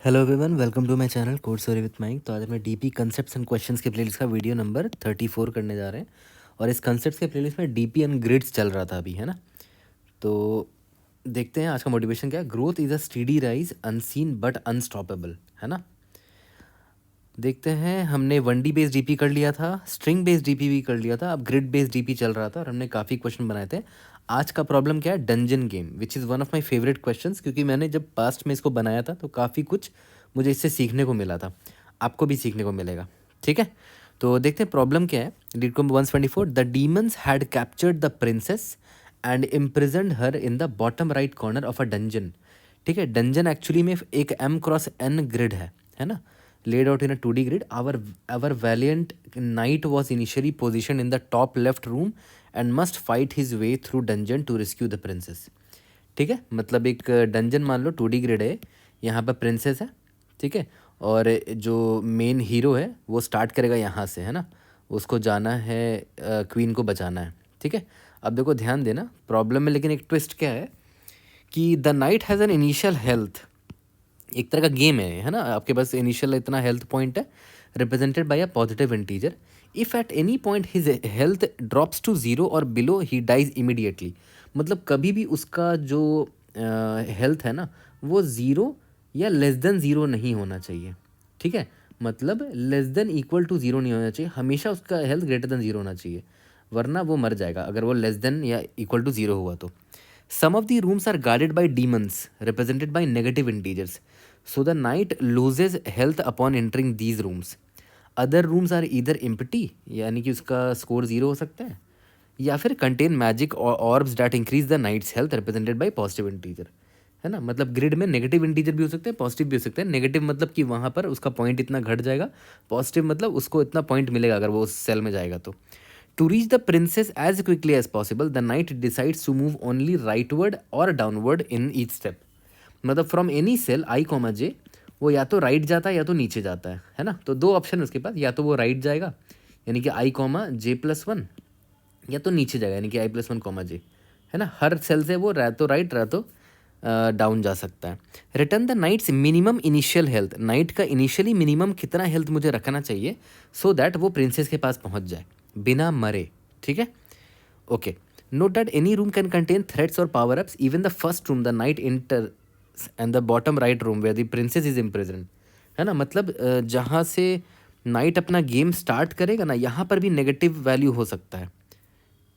Hello everyone, welcome to my channel code story with Mike. तो आज मैं DP concepts and questions के playlist का वीडियो नंबर 34 करने जा रहे हैं। और इस कंसेप्ट्स के प्लेलिस्ट में डीपी एंड ग्रिड्स चल रहा था अभी, है ना। तो देखते हैं आज का मोटिवेशन क्या है। Growth is a steady rise unseen but unstoppable, है ना। देखते हैं, हमने 1D बेस्ड डीपी कर लिया था, स्ट्रिंग बेस्ड डीपी भी कर लिया था, अब ग्रिड बेस्ड डीपी चल रहा था और हमने काफ़ी क्वेश्चन बनाए थे। आज का प्रॉब्लम क्या है? Dungeon game, which is one of my favourite questions, क्योंकि मैंने जब पास्ट में इसको बनाया था तो काफ़ी कुछ मुझे इससे सीखने को मिला था। आपको भी सीखने को मिलेगा, ठीक है। तो देखते हैं प्रॉब्लम क्या है। लीड को 124, the demons had captured the princess and imprisoned her in the bottom right corner of a dungeon. ठीक है, डंजन एक्चुअली में एक M×N ग्रिड है ना, laid out in a 2D grid. Our valiant knight was initially positioned in the top left room and must fight his way through dungeon to rescue the princess. ठीक है, मतलब एक dungeon मान लो 2D grid है, यहाँ पर princess है, ठीक है। और जो मेन हीरो है वो स्टार्ट करेगा यहाँ से, है ना। उसको जाना है, क्वीन को बचाना है, ठीक है। अब देखो ध्यान देना प्रॉब्लम में, लेकिन एक ट्विस्ट क्या है कि the knight has an initial health. एक तरह का गेम है ना। आपके पास इनिशियल इतना हेल्थ पॉइंट है, represented by a positive integer. If at any point his health drops to zero और बिलो ही डाइज इमीडिएटली। मतलब कभी भी उसका जो हेल्थ है ना वो ज़ीरो या लेस देन ज़ीरो नहीं होना चाहिए, ठीक है। मतलब less than equal to zero नहीं होना चाहिए, हमेशा उसका हेल्थ ग्रेटर देन ज़ीरो होना चाहिए, वरना वो मर जाएगा अगर वो लेस देन या इक्वल टू ज़ीरो हुआ तो। Some of the rooms are guarded by demons, represented by negative integers. So the knight loses health upon entering these rooms. Other rooms are either empty, यानी कि उसका score zero हो सकता है, या फिर contain magic orbs that increase the knight's health, represented by positive integer, है ना। मतलब ग्रिड में नेगेटिव इंटीजर भी हो सकते हैं, पॉजिटिव भी हो सकते हैं। नेगेटिव मतलब कि वहाँ पर उसका पॉइंट इतना घट जाएगा, पॉजिटिव मतलब उसको इतना पॉइंट मिलेगा अगर वो उस सेल में जाएगा तो। To reach the princess as quickly as possible, the knight decides to move only rightward or downward in each step. मतलब from any cell I, J वो या तो राइट जाता है या तो नीचे जाता है ना। तो दो ऑप्शन है उसके पास, या तो वो राइट जाएगा यानी कि I, J+1, या तो नीचे जाएगा यानी कि I+1, J, है ना। हर सेल से वो रह तो राइट रह तो डाउन जा सकता है। Return the knight's minimum initial health, knight का इनिशियली मिनिमम कितना हेल्थ मुझे रखना चाहिए सो दैट वो प्रिंसेस के पास पहुंच जाए बिना मरे, ठीक है। Okay, note that any room can contain threats और power ups, even the first room the knight enter and the bottom right room where the princess is imprison, है ना। मतलब जहाँ से नाइट अपना गेम स्टार्ट करेगा ना, यहाँ पर भी नेगेटिव वैल्यू हो सकता है,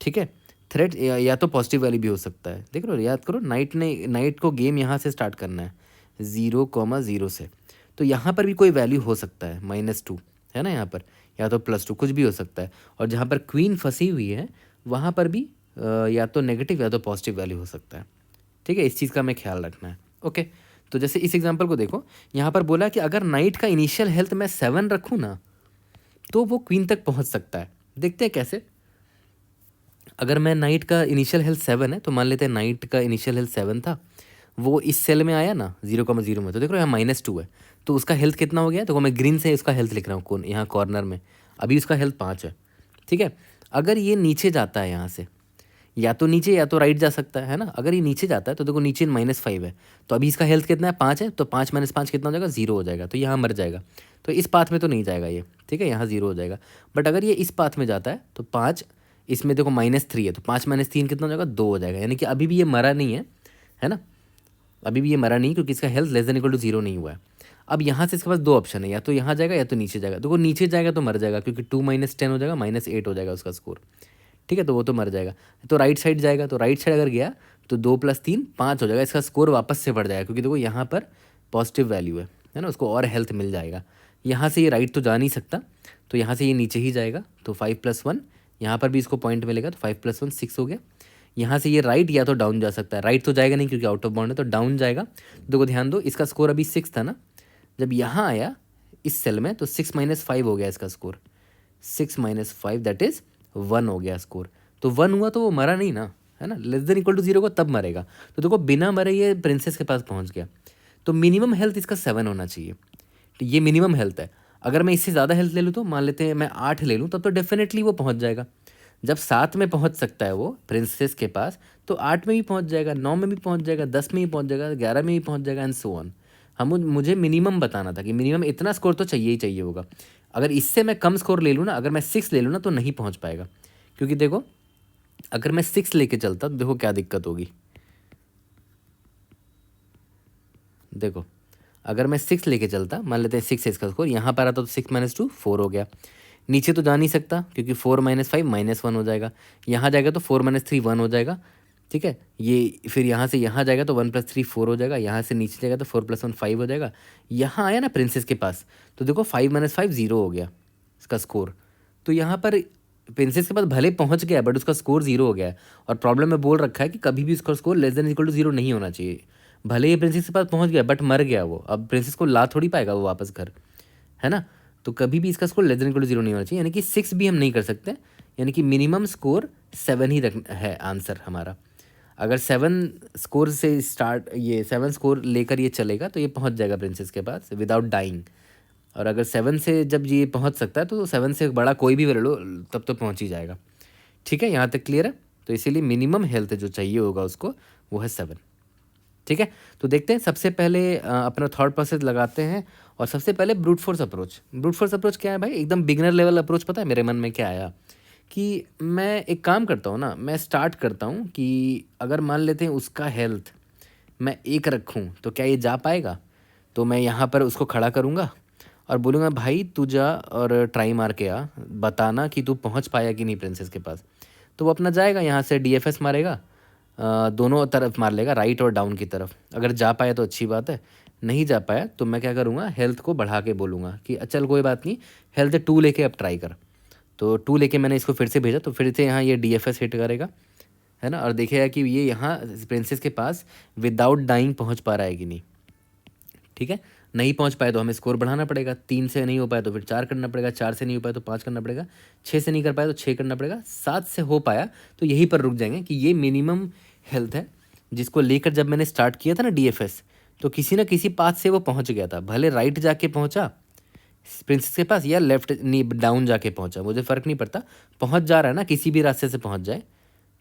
ठीक है। थ्रेट या तो पॉजिटिव वाली भी हो सकता है। देख लो, याद करो, नाइट को गेम यहाँ से स्टार्ट करना है 0,0 से, तो यहाँ पर भी कोई वैल्यू हो सकता है -2, है ना। यहाँ पर या तो +2 कुछ भी हो सकता है। और जहाँ पर क्वीन फंसी हुई है वहाँ पर भी या तो नेगेटिव या तो पॉजिटिव वैल्यू हो सकता है, ठीक है। इस चीज़ का हमें ख्याल रखना है। ओके, तो जैसे इस एग्जाम्पल को देखो, यहाँ पर बोला कि अगर नाइट का इनिशियल हेल्थ मैं 7 रखूँ ना तो वो क्वीन तक पहुँच सकता है। देखते हैं कैसे। अगर मैं नाइट का इनिशियल हेल्थ 7 है तो मान लेते हैं नाइट का इनिशियल हेल्थ 7 था, वो इस सेल में आया ना 0,0 में, तो देखो यहाँ -2 है, तो उसका हेल्थ कितना हो गया। देखो मैं ग्रीन से उसका हेल्थ लिख रहा हूँ कौन यहाँ कॉर्नर में, अभी उसका हेल्थ 5 है, ठीक है। अगर ये नीचे जाता है यहाँ से, या तो नीचे या तो राइट जा सकता है ना। अगर ये नीचे जाता है तो देखो नीचे -5 है, तो अभी इसका हेल्थ कितना है 5 है, तो 5 - 5 कितना हो जाएगा 0 हो जाएगा, तो यहाँ मर जाएगा। तो इस पाथ में तो नहीं जाएगा ये, ठीक है, यहाँ 0 हो जाएगा। बट अगर ये इस पाथ में जाता है तो 5, इसमें देखो -3 है, तो 5 - 3 कितना हो जाएगा 2 हो जाएगा, यानी कि अभी भी ये मरा नहीं है ना। अभी भी ये मरा नहीं क्योंकि इसका health less than equal to 0 नहीं हुआ है। अब यहाँ से इसके पास दो ऑप्शन है, या तो यहाँ जाएगा या तो नीचे जाएगा। देखो नीचे जाएगा तो मर जाएगा क्योंकि 2 - 10 हो जाएगा, -8 हो जाएगा उसका स्कोर, ठीक है, तो वो तो मर जाएगा। तो राइट साइड जाएगा, तो राइट साइड अगर गया तो 2 + 3 5 हो जाएगा, इसका स्कोर वापस से बढ़ जाएगा क्योंकि देखो यहाँ पर पॉजिटिव वैल्यू है ना, उसको और हेल्थ मिल जाएगा। यहाँ से ये राइट तो जा नहीं सकता, तो यहाँ से ये नीचे ही जाएगा, तो 5 + 1, यहाँ पर भी इसको पॉइंट मिलेगा, तो 5 + 1 6 हो गया। यहाँ से ये राइट या तो डाउन जा सकता है, राइट तो जाएगा नहीं क्योंकि आउट ऑफ बाउंड है, तो डाउन जाएगा। देखो ध्यान दो, इसका स्कोर अभी 6 था ना, जब यहाँ आया इस सेल में तो 6 - 5 हो गया इसका स्कोर, 6 - 5 दैट इज़ 1 हो गया स्कोर। तो 1 हुआ तो वो मरा नहीं ना, है ना, लेस देन इक्वल टू 0 को तब मरेगा। तो देखो बिना मरे ये प्रिंसेस के पास पहुंच गया, तो मिनिमम हेल्थ इसका 7 होना चाहिए, तो ये मिनिमम हेल्थ है। अगर मैं इससे ज़्यादा हेल्थ ले लूँ तो मान लेते हैं मैं 8 ले लूँ, तब तो डेफिनेटली वो पहुंच जाएगा। जब 7 में पहुंच सकता है वो प्रिंसेस के पास, तो 8 में भी पहुंच जाएगा, 9 में भी पहुंच जाएगा, 10 में भी पहुंच जाएगा, 11 में भी पहुंच जाएगा, एंड सो ऑन। मुझे मिनिमम बताना था कि मिनिमम इतना स्कोर तो चाहिए ही चाहिए होगा। अगर इससे मैं कम स्कोर ले लूँ ना, अगर मैं 6 ले लूँ ना, तो नहीं पहुँच पाएगा। क्योंकि देखो, अगर मैं 6 लेके चलता तो देखो क्या दिक्कत होगी। देखो, अगर मैं 6 लेके चलता, मान लेते हैं 6 है इसका स्कोर, यहाँ पर आता तो 6 - 2 4 हो गया। नीचे तो जा नहीं सकता क्योंकि 4 - 5 -1 हो जाएगा। यहाँ जाएगा तो 4 - 3 1 हो जाएगा। ठीक है, ये फिर यहाँ से यहाँ जाएगा तो 1 + 3 4 हो जाएगा। यहाँ से नीचे जाएगा तो 4 + 1 5 हो जाएगा। यहाँ आया ना प्रिंसेस के पास, तो देखो 5 - 5 0 हो गया इसका स्कोर। तो यहाँ पर प्रिंसेस के पास भले पहुँच गया बट उसका स्कोर 0 हो गया है। और प्रॉब्लम में बोल रखा है कि कभी भी उसका स्कोर <= 0 नहीं होना चाहिए। भले ही प्रिंसेस के पास पहुँच गया बट मर गया वो, अब प्रिंसेस को ला थोड़ी पाएगा वो वापस घर, है ना। तो कभी भी इसका स्कोर <= 0 नहीं होना चाहिए, यानी कि 6 भी हम नहीं कर सकते। यानी कि मिनिमम स्कोर 7 ही रख है आंसर हमारा। अगर 7 स्कोर से स्टार्ट, ये 7 स्कोर लेकर ये चलेगा तो ये पहुंच जाएगा प्रिंसेस के पास विदाउट डाइंग। और अगर 7 से जब ये पहुंच सकता है तो 7 से बड़ा कोई भी वैल्यू तब तो पहुंच ही जाएगा। ठीक है, यहाँ तक क्लियर है। तो इसीलिए मिनिमम हेल्थ जो चाहिए होगा उसको, वो है 7। ठीक है, तो देखते हैं। सबसे पहले अपना थॉट प्रोसेस लगाते हैं। और सबसे पहले brute force approach. Brute force approach क्या है भाई? एकदम बिगनर लेवल अप्रोच। पता है मेरे मन में क्या आया कि मैं एक काम करता हूँ ना, मैं स्टार्ट करता हूँ कि अगर मान लेते हैं उसका हेल्थ मैं 1 रखूँ तो क्या ये जा पाएगा? तो मैं यहाँ पर उसको खड़ा करूँगा और बोलूँगा भाई तू जा और ट्राई मार के आ, बताना कि तू पहुँच पाया कि नहीं प्रिंसेस के पास। तो वो अपना जाएगा, यहाँ से DFS मारेगा, दोनों तरफ मार लेगा, राइट और डाउन की तरफ। अगर जा पाया तो अच्छी बात है, नहीं जा पाया तो मैं क्या करूँगा, हेल्थ को बढ़ा के बोलूँगा कि चल कोई बात नहीं, हेल्थ 2 लेके अब ट्राई कर। तो 2 लेके मैंने इसको फिर से भेजा, तो फिर से यहाँ ये DFS हिट करेगा, है ना। और देखेगा कि ये यहाँ प्रिंसेस के पास विदाउट डाइंग पहुँच पा रहा है कि नहीं। ठीक है, नहीं पहुँच पाए तो हमें स्कोर बढ़ाना पड़ेगा। 3 से नहीं हो पाया तो फिर 4 करना पड़ेगा, 4 से नहीं हो पाया तो 5 करना पड़ेगा, 6 से नहीं कर पाया तो 6 करना पड़ेगा, 7 से हो पाया तो यहीं पर रुक जाएंगे कि ये मिनिमम हेल्थ है जिसको लेकर जब मैंने स्टार्ट किया था ना DFS, तो किसी ना किसी पाथ से वो पहुँच गया था। भले राइट जाके पहुँचा प्रिंसेस के पास या लेफ्ट नी डाउन जाके पहुँचा, मुझे फ़र्क नहीं पड़ता, पहुँच जा रहा है ना, किसी भी रास्ते से पहुँच जाए।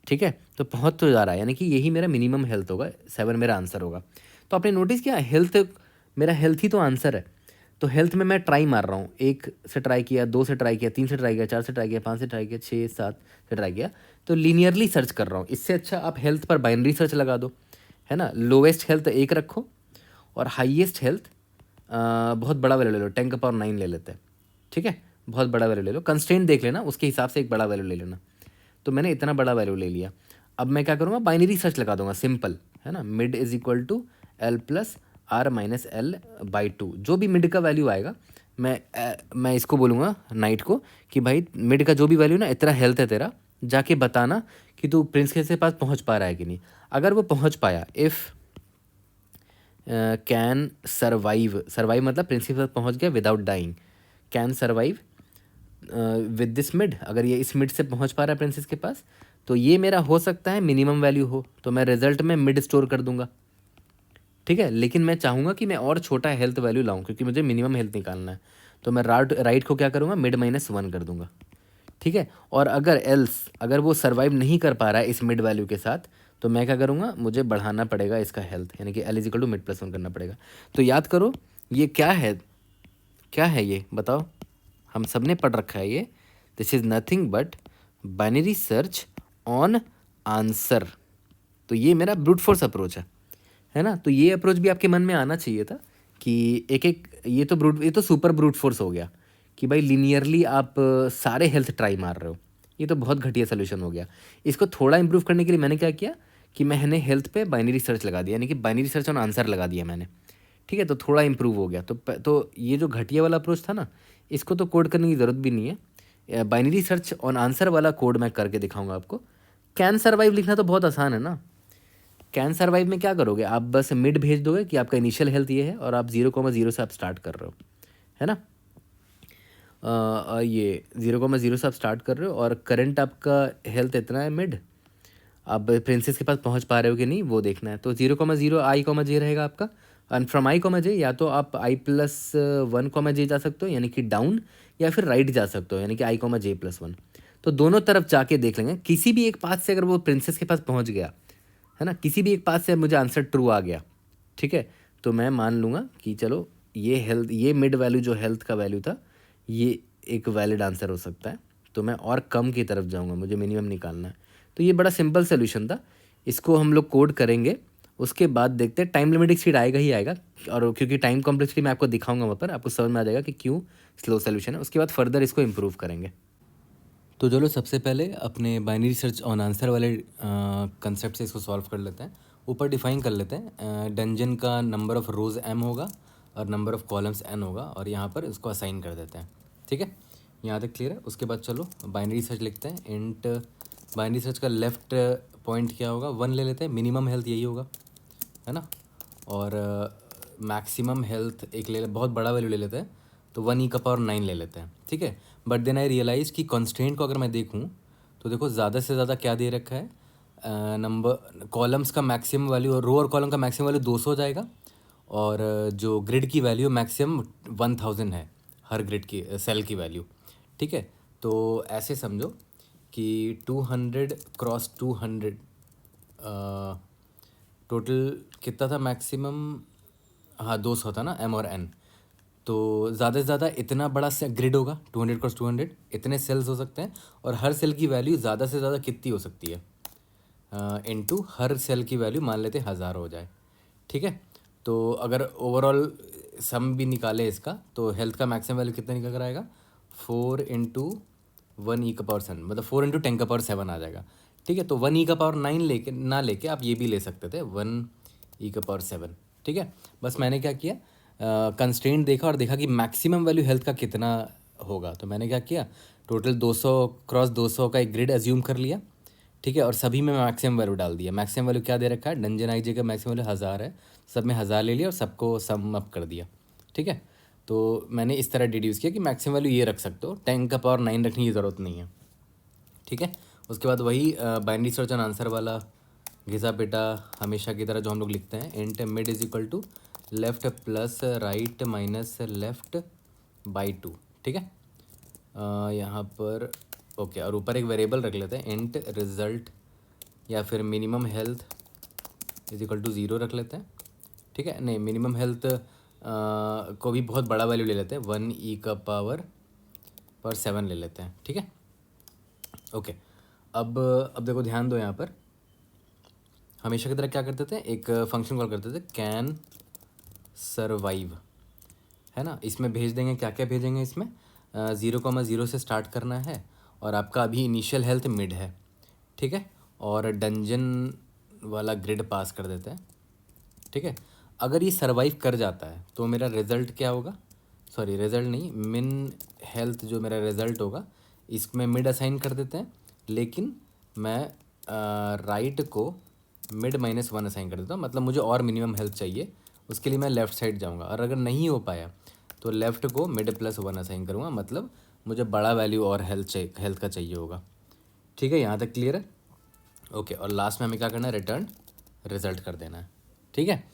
ठीक है, तो पहुँच तो जा रहा है, यानी कि यही मेरा मिनिमम हेल्थ होगा। 7 मेरा आंसर होगा। तो आपने नोटिस किया, हेल्थ मेरा हेल्थ ही तो आंसर है। तो हेल्थ में मैं ट्राई मार रहा हूँ, 1 से ट्राई किया, 2 से ट्राई किया, 3 से ट्राई किया, 4 से ट्राई किया, 5 से ट्राई किया, 6 7 से ट्राई किया। तो लीनियरली सर्च कर रहा हूँ। इससे अच्छा आप हेल्थ पर बाइनरी सर्च लगा दो, है ना। लोवेस्ट हेल्थ 1 रखो और हाईएस्ट हेल्थ बहुत बड़ा वैल्यू ले लो, 10⁻9 ले लेते हैं। ठीक है, बहुत बड़ा वैल्यू ले लो, कंस्ट्रेंट देख लेना, उसके हिसाब से एक बड़ा वैल्यू ले लेना। तो मैंने इतना बड़ा वैल्यू ले लिया। अब मैं क्या करूँगा, बाइनरी सर्च लगा दूंगा, सिंपल, है ना। Mid = L + R - L/2। जो भी मिड का वैल्यू आएगा, मैं इसको बोलूँगा नाइट को कि भाई मिड का जो भी वैल्यू ना, इतना हेल्थ है तेरा, जाके बताना कि तू प्रिंसेस के पास पहुँच पा रहा है कि नहीं। अगर वो पहुँच पाया, इफ़ कैन सर्वाइव मतलब प्रिंसेस के पास पहुँच गया without dying, can survive with this mid. अगर ये इस मिड से पहुंच पा रहा है प्रिंसेस के पास, तो ये मेरा हो सकता है मिनिमम वैल्यू हो, तो मैं रिजल्ट में मिड स्टोर कर दूंगा। ठीक है, लेकिन मैं चाहूँगा कि मैं और छोटा हेल्थ वैल्यू लाऊं क्योंकि मुझे मिनिमम हेल्थ निकालना है। तो मैं राइट को क्या करूँगा, मिड -1 कर दूंगा। ठीक है, और अगर वो सर्वाइव नहीं कर पा रहा है इस मिड वैल्यू के साथ, तो मैं क्या करूँगा, मुझे बढ़ाना पड़ेगा इसका हेल्थ, यानी कि L = मिड +1 करना पड़ेगा। तो याद करो ये क्या है ये बताओ, हम सब ने पढ़ रखा है ये। This is nothing but binary search on answer. तो ये मेरा ब्रूट फोर्स अप्रोच है ना। तो ये अप्रोच भी आपके मन में आना चाहिए था कि ये तो सुपर ब्रूट फोर्स हो गया कि भाई लीनियरली आप सारे हेल्थ ट्राई मार रहे हो। ये तो बहुत घटिया सोल्यूशन हो गया। इसको थोड़ा इंप्रूव करने के लिए मैंने क्या किया कि मैंने हेल्थ पे बाइनरी सर्च लगा दिया, यानी कि बाइनरी सर्च ऑन आंसर लगा दिया मैंने। ठीक है, तो थोड़ा इंप्रूव हो गया। तो ये जो घटिया वाला अप्रोच था ना, इसको तो कोड करने की ज़रूरत भी नहीं है। बाइनरी सर्च ऑन आंसर वाला कोड मैं करके दिखाऊंगा आपको। कैन सर्वाइव लिखना तो बहुत आसान है ना। कैन सर्वाइव में क्या करोगे, आप बस मिड भेज दोगे कि आपका इनिशियल हेल्थ ये है और आप 0,0 से आप स्टार्ट कर रहे हो, है ना। ये 0,0 से आप स्टार्ट कर रहे हो और करंट आपका हेल्थ इतना है मिड। आप प्रिंसेस के पास पहुंच पा रहे हो कि नहीं वो देखना है। तो 0,0 I, J रहेगा आपका। एंड फ्रॉम I, J या तो आप I+1, J जा सकते हो यानी कि डाउन, या फिर राइट जा सकते हो यानी कि I, J+1। तो दोनों तरफ जाके देख लेंगे। किसी भी एक पाथ से अगर वो प्रिंसेस के पास पहुंच गया, है ना, किसी भी एक पाथ से मुझे आंसर ट्रू आ गया, ठीक है, तो मैं मान लूँगा कि चलो ये मिड वैल्यू जो हेल्थ का वैल्यू था ये एक वैलिड आंसर हो सकता है। तो मैं और कम की तरफ जाऊँगा, मुझे मिनिमम निकालना है। तो ये बड़ा सिंपल सोल्यूशन था, इसको हम लोग कोड करेंगे, उसके बाद देखते हैं। टाइम लिमिट एक्सीड आएगा ही आएगा, और क्योंकि टाइम कॉम्प्लेक्सिटी मैं आपको दिखाऊंगा वहाँ पर, आपको समझ में आ जाएगा कि क्यों स्लो सोल्यूशन है। उसके बाद फर्दर इसको इम्प्रूव करेंगे। तो चलो सबसे पहले अपने बाइनरी सर्च ऑन आंसर वाले कंसेप्ट से इसको सॉल्व कर लेते हैं। ऊपर डिफाइन कर लेते हैं, डंजन का नंबर ऑफ़ रोज़ m होगा और नंबर ऑफ़ कॉलम्स n होगा, और यहाँ पर इसको असाइन कर देते हैं। ठीक है, यहाँ तक क्लियर है। उसके बाद चलो बाइनरी सर्च लिखते हैं। इंट बाइनरी सर्च का लेफ़्ट पॉइंट क्या होगा, 1 ले लेते हैं, मिनिमम हेल्थ यही होगा, है ना। और मैक्सिमम हेल्थ एक बहुत बड़ा वैल्यू ले लेते हैं, तो 1e⁻9 ले लेते हैं। ठीक है, बट देन आई रियलाइज़ कि कॉन्स्टेंट को अगर मैं देखूँ तो देखो ज़्यादा से ज़्यादा क्या दे रखा है, नंबर कॉलम्स का मैक्सिमम वैल्यू और रो और कॉलम का मैक्सिमम वैल्यू 200 हो जाएगा, और जो ग्रिड की वैल्यू मैक्सिमम 1000 है, हर ग्रिड की सेल की वैल्यू। ठीक है, तो ऐसे समझो कि 200 क्रॉस 200 टोटल कितना था मैक्सिमम, हाँ 200 था ना, m और n। तो ज़्यादा से ज़्यादा इतना बड़ा से ग्रिड होगा, 200 क्रॉस 200, इतने सेल्स हो सकते हैं, और हर सेल की वैल्यू ज़्यादा से ज़्यादा कितनी हो सकती है, इनटू हर सेल की वैल्यू मान लेते 1000 हो जाए। ठीक है, तो अगर ओवरऑल सम भी निकाले इसका, तो हेल्थ का मैक्सिमम वैल्यू कितना निकल कर आएगा, 4 इंटू 1e⁻7, मतलब 4 इंटू 10⁻7 आ जाएगा। ठीक है, तो 1e⁻9 लेके ना लेके आप ये भी ले सकते थे, 1e⁻7। ठीक है, बस मैंने क्या किया, कंस्ट्रेंट देखा और देखा कि मैक्सिमम वैल्यू हेल्थ का कितना होगा, तो मैंने क्या किया, टोटल 200 क्रॉस 200 का एक ग्रिड एज्यूम कर लिया। ठीक है, और सभी में मैक्सिमम वैल्यू डाल दिया। मैक्सिमम वैल्यू क्या दे रखा है, डंजन आई का मैक्सिमम वैल्यू 1000 है, सब में 1000 ले लिया और सबको सम अप कर दिया। ठीक है, तो मैंने इस तरह डिड्यूस किया कि मैक्सिमम वैल्यू ये रख सकते हो, 10⁻9 रखने की ज़रूरत नहीं है। ठीक है, उसके बाद वही बाइनरी सर्च ऑन आंसर वाला घिसा पिटा हमेशा की तरह जो हम लोग लिखते हैं, int mid is equal to left plus right minus left by 2। ठीक है, यहाँ पर ओके, और ऊपर एक वेरिएबल रख लेते हैं, इंट रिजल्ट या फिर minimum health is equal to 0 रख लेते हैं। ठीक है, नहीं मिनिमम हेल्थ को भी बहुत बड़ा वैल्यू ले लेते हैं, 1e⁻7 ले लेते हैं। ठीक है, ओके। अब देखो ध्यान दो, यहाँ पर हमेशा की तरह क्या करते थे, एक फंक्शन कॉल करते थे, कैन सर्वाइव, है ना। इसमें भेज देंगे, क्या क्या भेजेंगे इसमें, 0,0 से स्टार्ट करना है, और आपका अभी इनिशियल हेल्थ मिड है। ठीक है, और डंजन वाला ग्रिड पास कर देते हैं। ठीक है, अगर ये सर्वाइव कर जाता है तो मेरा रिज़ल्ट क्या होगा, सॉरी रिज़ल्ट नहीं, मिन हेल्थ जो मेरा रिज़ल्ट होगा इसमें मिड असाइन कर देते हैं, लेकिन मैं राइट को मिड -1 असाइन कर देता हूँ। मतलब मुझे और मिनिमम हेल्थ चाहिए, उसके लिए मैं लेफ़्ट साइड जाऊँगा, और अगर नहीं हो पाया तो लेफ़्ट को मिड +1 असाइन करूँगा, मतलब मुझे बड़ा वैल्यू और हेल्थ का चाहिए होगा। ठीक है, यहाँ तक क्लियर है। ओके, और लास्ट में हमें क्या करना है, रिटर्न रिजल्ट कर देना है। ठीक है,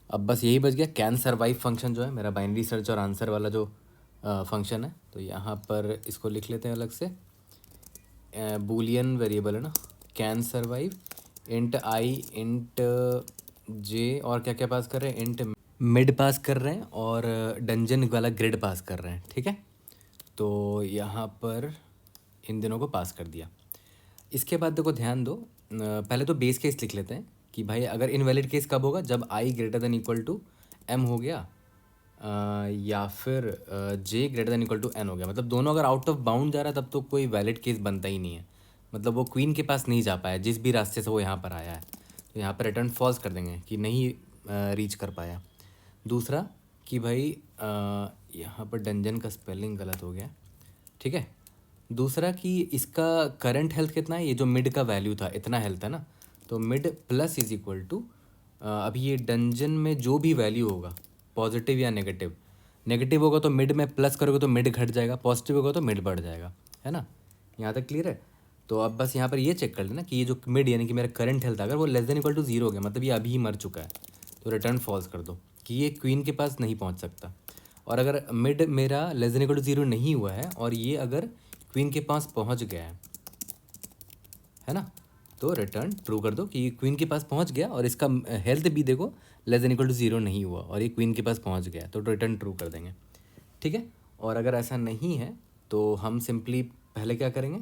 अब बस यही बच गया, कैन सर्वाइव फंक्शन जो है मेरा बाइनरी सर्च और आंसर वाला जो फंक्शन है, तो यहाँ पर इसको लिख लेते हैं अलग से, बूलियन वेरिएबल है ना, can survive int i int j, और क्या क्या पास कर रहे हैं, इंट मिड पास कर रहे हैं, और डंजन वाला ग्रिड पास कर रहे हैं। ठीक है, तो यहाँ पर इन दिनों को पास कर दिया। इसके बाद देखो ध्यान दो, पहले तो बेस केस लिख लेते हैं कि भाई अगर इनवैलिड केस कब होगा, जब i greater than equal to m हो गया, या फिर j greater than equal to n हो गया। मतलब दोनों अगर आउट ऑफ बाउंड जा रहा है तब तो कोई वैलिड केस बनता ही नहीं है, मतलब वो क्वीन के पास नहीं जा पाया जिस भी रास्ते से वो यहाँ पर आया है, तो यहाँ पर रिटर्न फॉल्स कर देंगे कि नहीं रीच कर पाया। दूसरा कि भाई यहाँ पर डंजन का स्पेलिंग गलत हो गया। ठीक है, दूसरा कि इसका करंट हेल्थ कितना है, ये जो मिड का वैल्यू था इतना हेल्थ है ना, तो mid plus is equal to, अभी ये डंजन में जो भी वैल्यू होगा पॉजिटिव या नेगेटिव, नेगेटिव होगा तो मिड में प्लस करोगे तो मिड घट जाएगा, पॉजिटिव होगा तो मिड बढ़ जाएगा, है ना। यहाँ तक क्लियर है। तो अब बस यहाँ पर ये चेक कर लेना कि ये जो मिड यानी कि मेरा करंट हेल्थ अगर वो लेस देन इक्वल टू 0 हो गया, मतलब ये अभी ही मर चुका है, तो रिटर्न फॉल्स कर दो कि ये क्वीन के पास नहीं पहुँच सकता। और अगर मिड मेरा लेस देन इक्वल टू 0 नहीं हुआ है और ये अगर क्वीन के पास पहुंच गया है ना, तो रिटर्न ट्रू कर दो कि क्वीन के पास पहुंच गया, और इसका हेल्थ भी देखो लेस देन इक्वल टू 0 नहीं हुआ और ये क्वीन के पास पहुंच गया तो रिटर्न ट्रू कर देंगे, ठीक है। और अगर ऐसा नहीं है तो हम सिंपली पहले क्या करेंगे,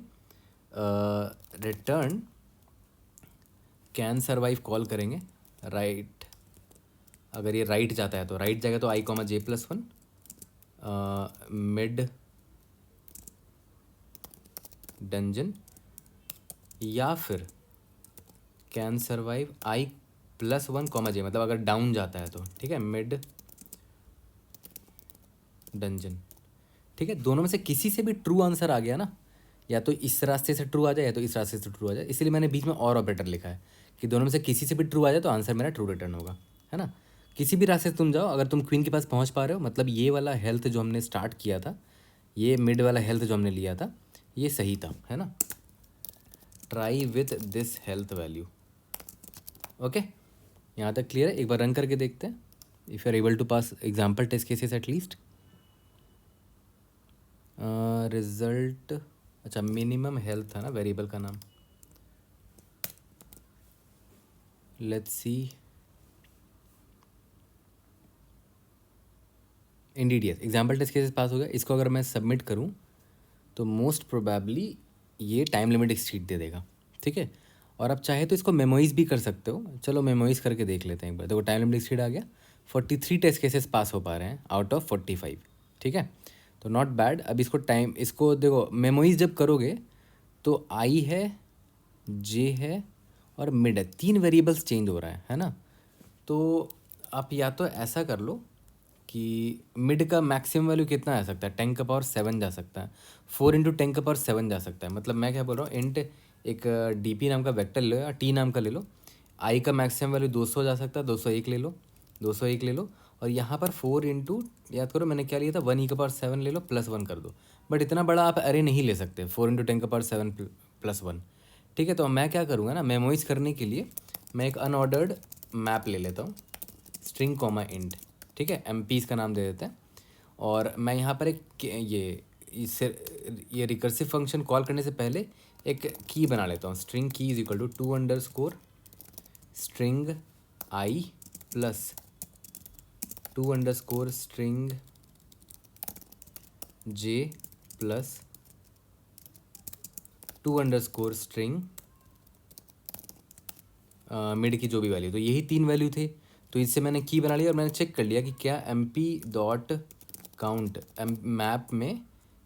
रिटर्न कैन सर्वाइव कॉल करेंगे, राइट। अगर ये राइट जाता है तो राइट जाएगा तो i,j+1 मिड डंजन, या फिर कैन सर्वाइव i+1, मतलब अगर डाउन जाता है तो, ठीक है, मिड डंजन, ठीक है। दोनों में से किसी से भी ट्रू आंसर आ गया ना, या तो इस रास्ते से ट्रू आ जाए या तो इस रास्ते से ट्रू आ जाए, इसलिए मैंने बीच में और ऑपरेटर लिखा है कि दोनों में से किसी से भी ट्रू आ जाए तो आंसर मेरा ट्रू रिटर्न होगा, है ना। किसी भी रास्ते से तुम जाओ, अगर तुम क्वीन के पास पहुंच पा रहे हो, मतलब ये वाला हेल्थ जो हमने स्टार्ट किया था, ये मिड वाला हेल्थ जो हमने लिया था, ये सही था, है ना। Try with this health value, okay. यहाँ तक क्लियर है। एक बार रन करके देखते हैं, if you are able to pass example test cases at least. Result, अच्छा मिनिमम हेल्थ था ना वेरिएबल का नाम, let's see. Indeed yes, example test cases pass हो गया। इसको अगर मैं सबमिट करूँ तो मोस्ट प्रोबेबली ये टाइम लिमिट एक्सीड दे देगा, ठीक है। और आप चाहे तो इसको मेमोइज भी कर सकते हो, चलो मेमोइज करके देख लेते हैं एक बार। देखो टाइम लिमिट एक्सीड आ गया, 43 टेस्ट केसेस पास हो पा रहे हैं आउट ऑफ 45, ठीक है, तो नॉट बैड। अब इसको देखो मेमोइज जब करोगे तो आई है, जे है और मिड है, 3 वेरिएबल्स चेंज हो रहा है ना। तो आप या तो ऐसा कर लो कि मिड का मैक्सिमम वैल्यू कितना आ सकता है, 10⁻7 जा सकता है, 4 × 10⁻7 जा सकता है। मतलब मैं क्या बोल रहा हूँ, इंट एक डी नाम का वेक्टर ले लो या टी नाम का ले लो, आई का मैक्सिमम वैल्यू 200 जा सकता है, 201 ले लो, 201 ले लो। और यहाँ पर 4 याद करो मैंने क्या लिया था, 1e⁻7 ले लो, +1 कर दो। बट इतना बड़ा आप अरे नहीं ले सकते, 4 × 10⁻7 +1, ठीक है। तो मैं क्या करूँगा ना, मेमोइज करने के लिए मैं एक अनऑर्डर्ड मैप ले लेता हूँ, स्ट्रिंग कॉमा इंट, ठीक है, MP इसका नाम दे देते हैं। और मैं यहाँ पर एक ये रिकर्सिव फंक्शन कॉल करने से पहले एक की बना लेता हूँ, string key is equal to 2_ string i plus 2_ string j plus 2_ string mid की जो भी वैल्यू। तो यही 3 वैल्यू थे, तो इससे मैंने की बना लिया और मैंने चेक कर लिया कि क्या mp.count मैप में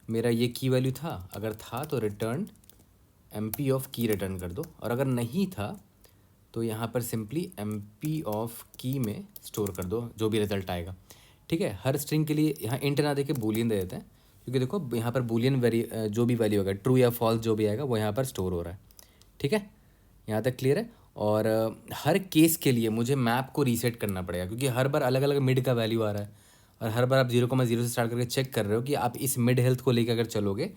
मेरा ये की वैल्यू था। अगर था तो रिटर्न mp ऑफ की रिटर्न कर दो, और अगर नहीं था तो यहाँ पर सिंपली mp ऑफ की में स्टोर कर दो जो भी रिजल्ट आएगा, ठीक है। हर स्ट्रिंग के लिए यहाँ इंट ना देके बूलियन दे देते हैं, क्योंकि देखो यहाँ पर बूलियन जो भी वैल्यू होगा, ट्रू या फॉल्स जो भी आएगा वो यहाँ पर स्टोर हो रहा है, ठीक है। यहाँ तक क्लियर है। और हर केस के लिए मुझे मैप को रीसेट करना पड़ेगा, क्योंकि हर बार अलग अलग मिड का वैल्यू आ रहा है, और हर बार आप 0,0 से स्टार्ट करके चेक कर रहे हो कि आप इस मिड हेल्थ को लेकर अगर चलोगे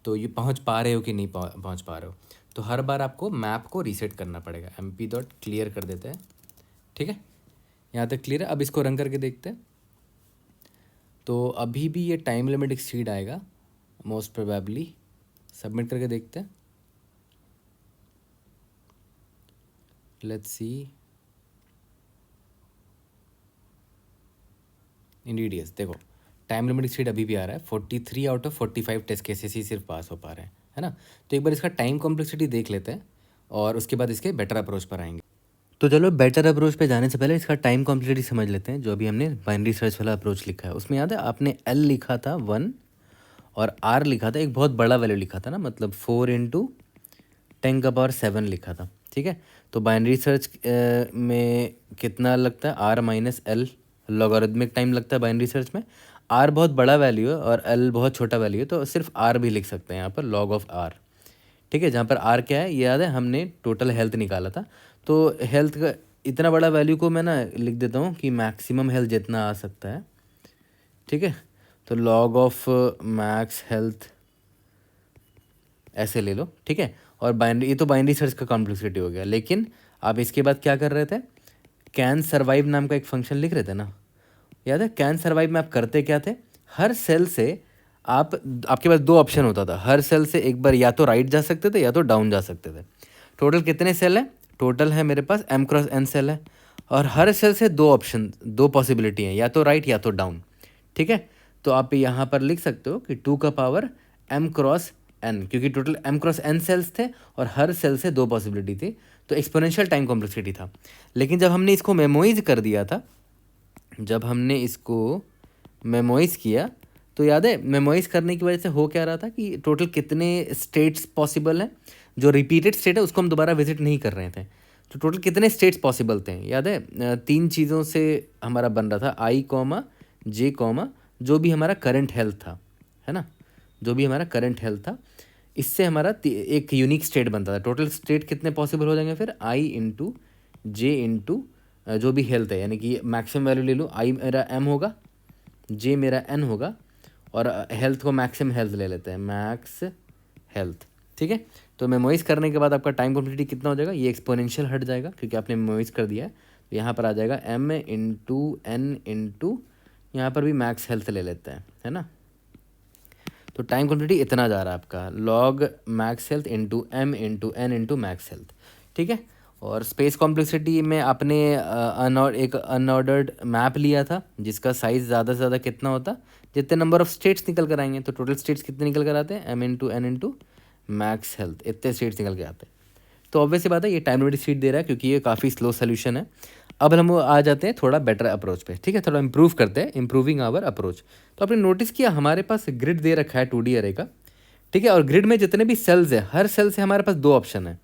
तो ये पहुँच पा रहे हो कि नहीं पहुँच पा रहे हो। तो हर बार आपको मैप को रीसेट करना पड़ेगा। mp.clear कर देते हैं, ठीक है। यहाँ तक क्लियर है। अब इसको रन करके देखते हैं। तो अभी भी ये टाइम लिमिट एक्सीड आएगा मोस्ट प्रोबेबली। सबमिट करके देखते हैं, लेट्स सी। इंडीड यस, देखो टाइम लिमिट एक्सीड अभी भी आ रहा है, 43 आउट ऑफ 45 टेस्ट केसेस ही सिर्फ पास हो पा रहे हैं, है ना। तो एक बार इसका टाइम कॉम्प्लेक्सिटी देख लेते हैं और उसके बाद इसके बेटर अप्रोच पर आएंगे। तो चलो बेटर अप्रोच पे जाने से पहले इसका टाइम कॉम्प्लेक्सिटी समझ लेते हैं। जो अभी हमने बाइनरी सर्च वाला अप्रोच लिखा है उसमें याद है आपने L लिखा था 1 और R लिखा था, एक बहुत बड़ा वैल्यू लिखा था ना, मतलब 4 × 10⁻7 लिखा था, ठीक है। तो बाइनरी सर्च में कितना लगता है, R-L लॉगरिदमिक टाइम लगता है बाइनरी सर्च में। R बहुत बड़ा वैल्यू है और L बहुत छोटा वैल्यू है, तो सिर्फ R भी लिख सकते हैं यहाँ पर, log ऑफ R, ठीक है। जहाँ पर R क्या है ये याद है, हमने टोटल हेल्थ निकाला था। तो हेल्थ का इतना बड़ा वैल्यू को मैं ना लिख देता हूँ कि मैक्सिमम हेल्थ जितना आ सकता है, ठीक है। तो log ऑफ मैक्स हेल्थ ऐसे ले लो, ठीक है। और बाइनरी, ये तो बाइनरी सर्च का कॉम्प्लेक्सिटी हो गया। लेकिन आप इसके बाद क्या कर रहे थे, कैन सर्वाइव नाम का एक फंक्शन लिख रहे थे ना, याद है। कैन सर्वाइव में आप करते क्या थे, हर सेल से आपके पास 2 ऑप्शन होता था। हर सेल से एक बार या तो राइट जा सकते थे या तो डाउन जा सकते थे। टोटल कितने सेल हैं, टोटल है मेरे पास m × n सेल है, और हर सेल से दो ऑप्शन, दो पॉसिबिलिटी हैं, या तो राइट या तो डाउन। ठीक है, तो आप यहाँ पर लिख सकते हो कि 2 का पावर m क्रॉस n, क्योंकि total m cross n cells थे और हर सेल से दो पॉसिबिलिटी थी, तो एक्सपोनेंशियल टाइम कॉम्प्लेक्सिटी था। लेकिन जब हमने इसको मेमोइज कर दिया था, जब हमने इसको मेमोइज किया, तो याद है मेमोइज करने की वजह से हो क्या रहा था कि टोटल कितने स्टेट्स पॉसिबल हैं, जो रिपीटेड स्टेट है उसको हम दोबारा विजिट नहीं कर रहे थे, तो टोटल कितने स्टेट्स पॉसिबल थे याद है, तीन चीज़ों से हमारा बन रहा था, आई कॉमा जे कॉमा जो भी हमारा करंट हेल्थ था, है ना, जो भी हमारा करंट हेल्थ था, इससे हमारा एक यूनिक स्टेट बनता था। टोटल स्टेट कितने पॉसिबल हो जाएंगे फिर, आई इंटू जे इंटू जो भी हेल्थ है, यानी कि मैक्सिमम वैल्यू ले लो, आई मेरा एम होगा, जे मेरा एन होगा, और हेल्थ को मैक्सिमम हेल्थ ले लेते हैं, मैक्स हेल्थ। ठीक है, तो मेमोइज करने के बाद आपका टाइम कॉम्प्लेक्सिटी कितना हो जाएगा, ये एक्सपोनेंशियल हट जाएगा क्योंकि आपने मेमोइज कर दिया है, तो यहाँ पर आ जाएगा m इंटू एन इंटू, यहाँ पर भी मैक्स हेल्थ ले लेते हैं, है ना, तो टाइम कॉम्प्लेक्सिटी इतना जा रहा है आपका, log max health into m into n into max health. ठीक है, और स्पेस कॉम्प्लेक्सिटी में आपने एक अनऑर्डर्ड मैप लिया था जिसका साइज़ ज़्यादा से ज़्यादा कितना होता, जितने नंबर ऑफ स्टेट्स निकल कर आएंगे, तो टोटल स्टेट्स कितने निकल कर आते हैं, m into n into max health, इतने स्टेट्स निकल के आते हैं। तो ऑब्वियस सी बात है ये टाइम लिमिट स्पीड दे रहा है क्योंकि ये काफ़ी स्लो सोल्यूशन है। अब हम आ जाते हैं थोड़ा बेटर अप्रोच पे। ठीक है, थोड़ा इंप्रूव करते हैं, इंप्रूविंग आवर अप्रोच। तो आपने नोटिस किया हमारे पास ग्रिड दे रखा है 2D अरे का। ठीक है, और ग्रिड में जितने भी सेल्स है, हर सेल से हमारे पास दो ऑप्शन है,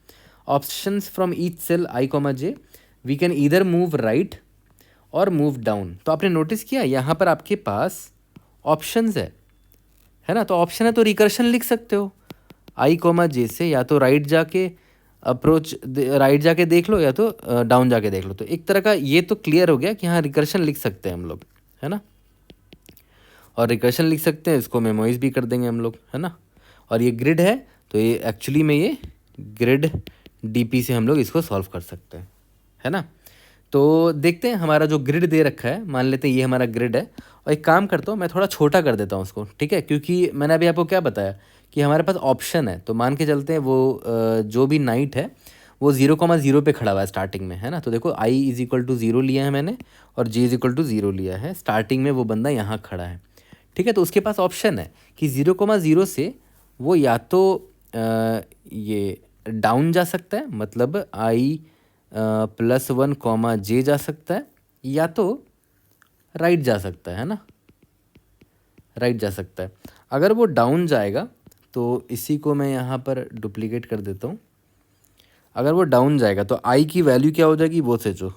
options from each cell I comma J, we can either move right और मूव डाउन। तो आपने नोटिस किया यहाँ पर आपके पास ऑप्शंस है ना, तो ऑप्शन है तो रिकर्शन लिख सकते हो, आई कॉमा जे से या तो राइट जाके अप्रोच राइट जाके देख लो या तो डाउन जाके देख लो। तो एक तरह का ये तो क्लियर हो गया कि हाँ रिकर्शन लिख सकते हैं हम लोग, है ना, और रिकर्शन लिख सकते हैं, इसको मेमोइज भी कर देंगे हम लोग, है ना। और ये ग्रिड है तो ये एक्चुअली में ये ग्रिड डीपी से हम लोग इसको सॉल्व कर सकते हैं, है ना। तो देखते हैं हमारा जो ग्रिड दे रखा है, मान लेते हैं ये हमारा ग्रिड है, और एक काम करता हूँ मैं थोड़ा छोटा कर देता हूँ उसको। ठीक है, क्योंकि मैंने अभी आपको क्या बताया कि हमारे पास ऑप्शन है, तो मान के चलते हैं वो जो भी नाइट है वो 0,0 पे खड़ा हुआ है स्टार्टिंग में, है ना। तो देखो आई इज इक्वल टू 0 लिया है मैंने और जे इज इक्वल टू 0 लिया है, स्टार्टिंग में वो बंदा यहाँ खड़ा है। ठीक है, तो उसके पास ऑप्शन है कि 0,0 से वो या तो ये डाउन जा सकता है, मतलब आई +1 कॉमा जे जा सकता है, या तो राइट जा सकता है ना, राइट जा सकता है। अगर वो डाउन जाएगा तो इसी को मैं यहाँ पर डुप्लीकेट कर देता हूँ। अगर वो डाउन जाएगा तो आई की वैल्यू क्या हो जाएगी वो सोचो,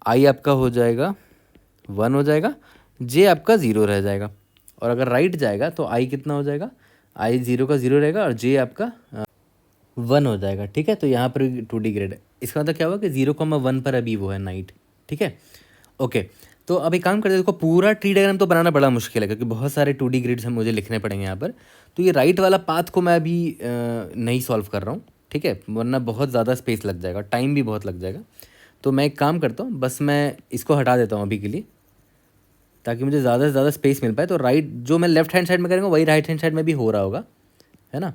आई आपका हो जाएगा 1 हो जाएगा, जे आपका 0 रह जाएगा। और अगर राइट जाएगा तो आई कितना हो जाएगा, आई 0 का 0 रहेगा और जे आपका 1 हो जाएगा। ठीक है, तो यहाँ पर 2D ग्रिड है, इसका मतलब क्या हुआ कि 0,1 पर अभी वो है नाइट। ठीक है, ओके। तो अब एक काम करते हैं, देखो पूरा ट्री डायग्राम तो बनाना बड़ा मुश्किल है क्योंकि बहुत सारे 2D ग्रिड्स हम मुझे लिखने पड़ेंगे यहाँ पर। तो ये राइट वाला पाथ को मैं अभी नहीं सॉल्व कर रहा हूँ, ठीक है, वरना बहुत ज़्यादा स्पेस लग जाएगा, टाइम भी बहुत लग जाएगा। तो मैं एक काम करता हूँ, बस मैं इसको हटा देता हूँ अभी के लिए ताकि मुझे ज़्यादा से ज़्यादा स्पेस मिल पाए। तो राइट जो मैं लेफ्ट हैंड साइड में करूँगा वही राइट हैंड साइड में भी हो रहा होगा, है ना।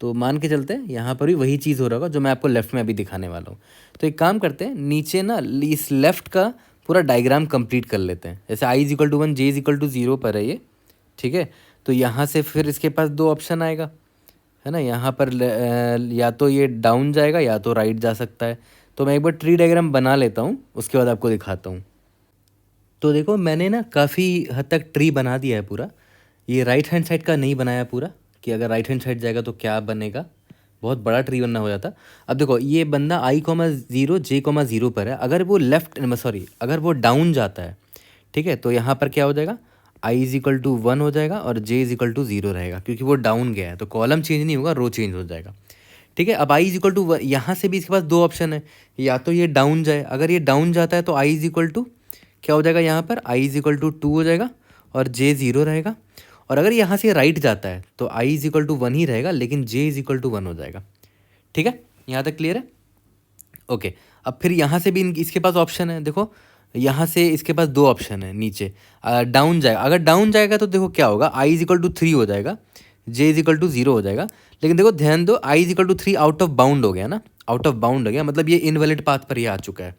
तो मान के चलते हैं यहाँ पर भी वही चीज़ हो रहा होगा जो मैं आपको लेफ़्ट में अभी दिखाने वाला हूँ। तो एक काम करते हैं, नीचे ना इस लेफ़्ट का पूरा डायग्राम कंप्लीट कर लेते हैं। जैसे i is equal to 1 j is equal to 0 पर है ये, ठीक है। तो यहाँ से फिर इसके पास दो ऑप्शन आएगा, है ना। यहाँ पर या तो ये डाउन जाएगा या तो राइट जा सकता है। तो मैं एक बार ट्री डायग्राम बना लेता हूँ, उसके बाद आपको दिखाता हूँ। तो देखो मैंने ना काफ़ी हद तक ट्री बना दिया है पूरा। ये राइट हैंड साइड का नहीं बनाया पूरा कि अगर राइट हैंड साइड जाएगा तो क्या बनेगा, बहुत बड़ा ट्री बनना हो जाता। अब देखो ये बंदा i,0 j,0 पर है, अगर वो अगर वो डाउन जाता है, ठीक है, तो यहाँ पर क्या हो जाएगा, i इज इक्वल टू 1 हो जाएगा और j इज इक्वल टू 0 रहेगा क्योंकि वो डाउन गया है। तो कॉलम चेंज नहीं होगा, रो चेंज हो जाएगा, ठीक है। अब i इज इक्वल टू, यहाँ से भी इसके पास दो ऑप्शन है, या तो ये डाउन जाए, अगर ये डाउन जाता है तो i इज इक्वल टू क्या हो जाएगा, यहाँ पर i इज इक्वल टू 2 हो जाएगा और j 0 रहेगा। और अगर यहाँ से राइट जाता है तो i इज इक्वल टू 1 ही रहेगा लेकिन j इज इक्वल टू 1 हो जाएगा। ठीक है, यहाँ तक क्लियर है, ओके। अब फिर यहाँ से भी इसके पास ऑप्शन है, देखो यहाँ से इसके पास दो ऑप्शन है नीचे, डाउन जाएगा, अगर डाउन जाएगा तो देखो क्या होगा, i इज इक्वल टू 3 हो जाएगा, j इज इक्वल टू 0 हो जाएगा। लेकिन देखो ध्यान दो, i is equal to 3 out of bound हो गया ना, आउट ऑफ बाउंड हो गया, मतलब ये इनवैलिड पाथ पर ये आ चुका है।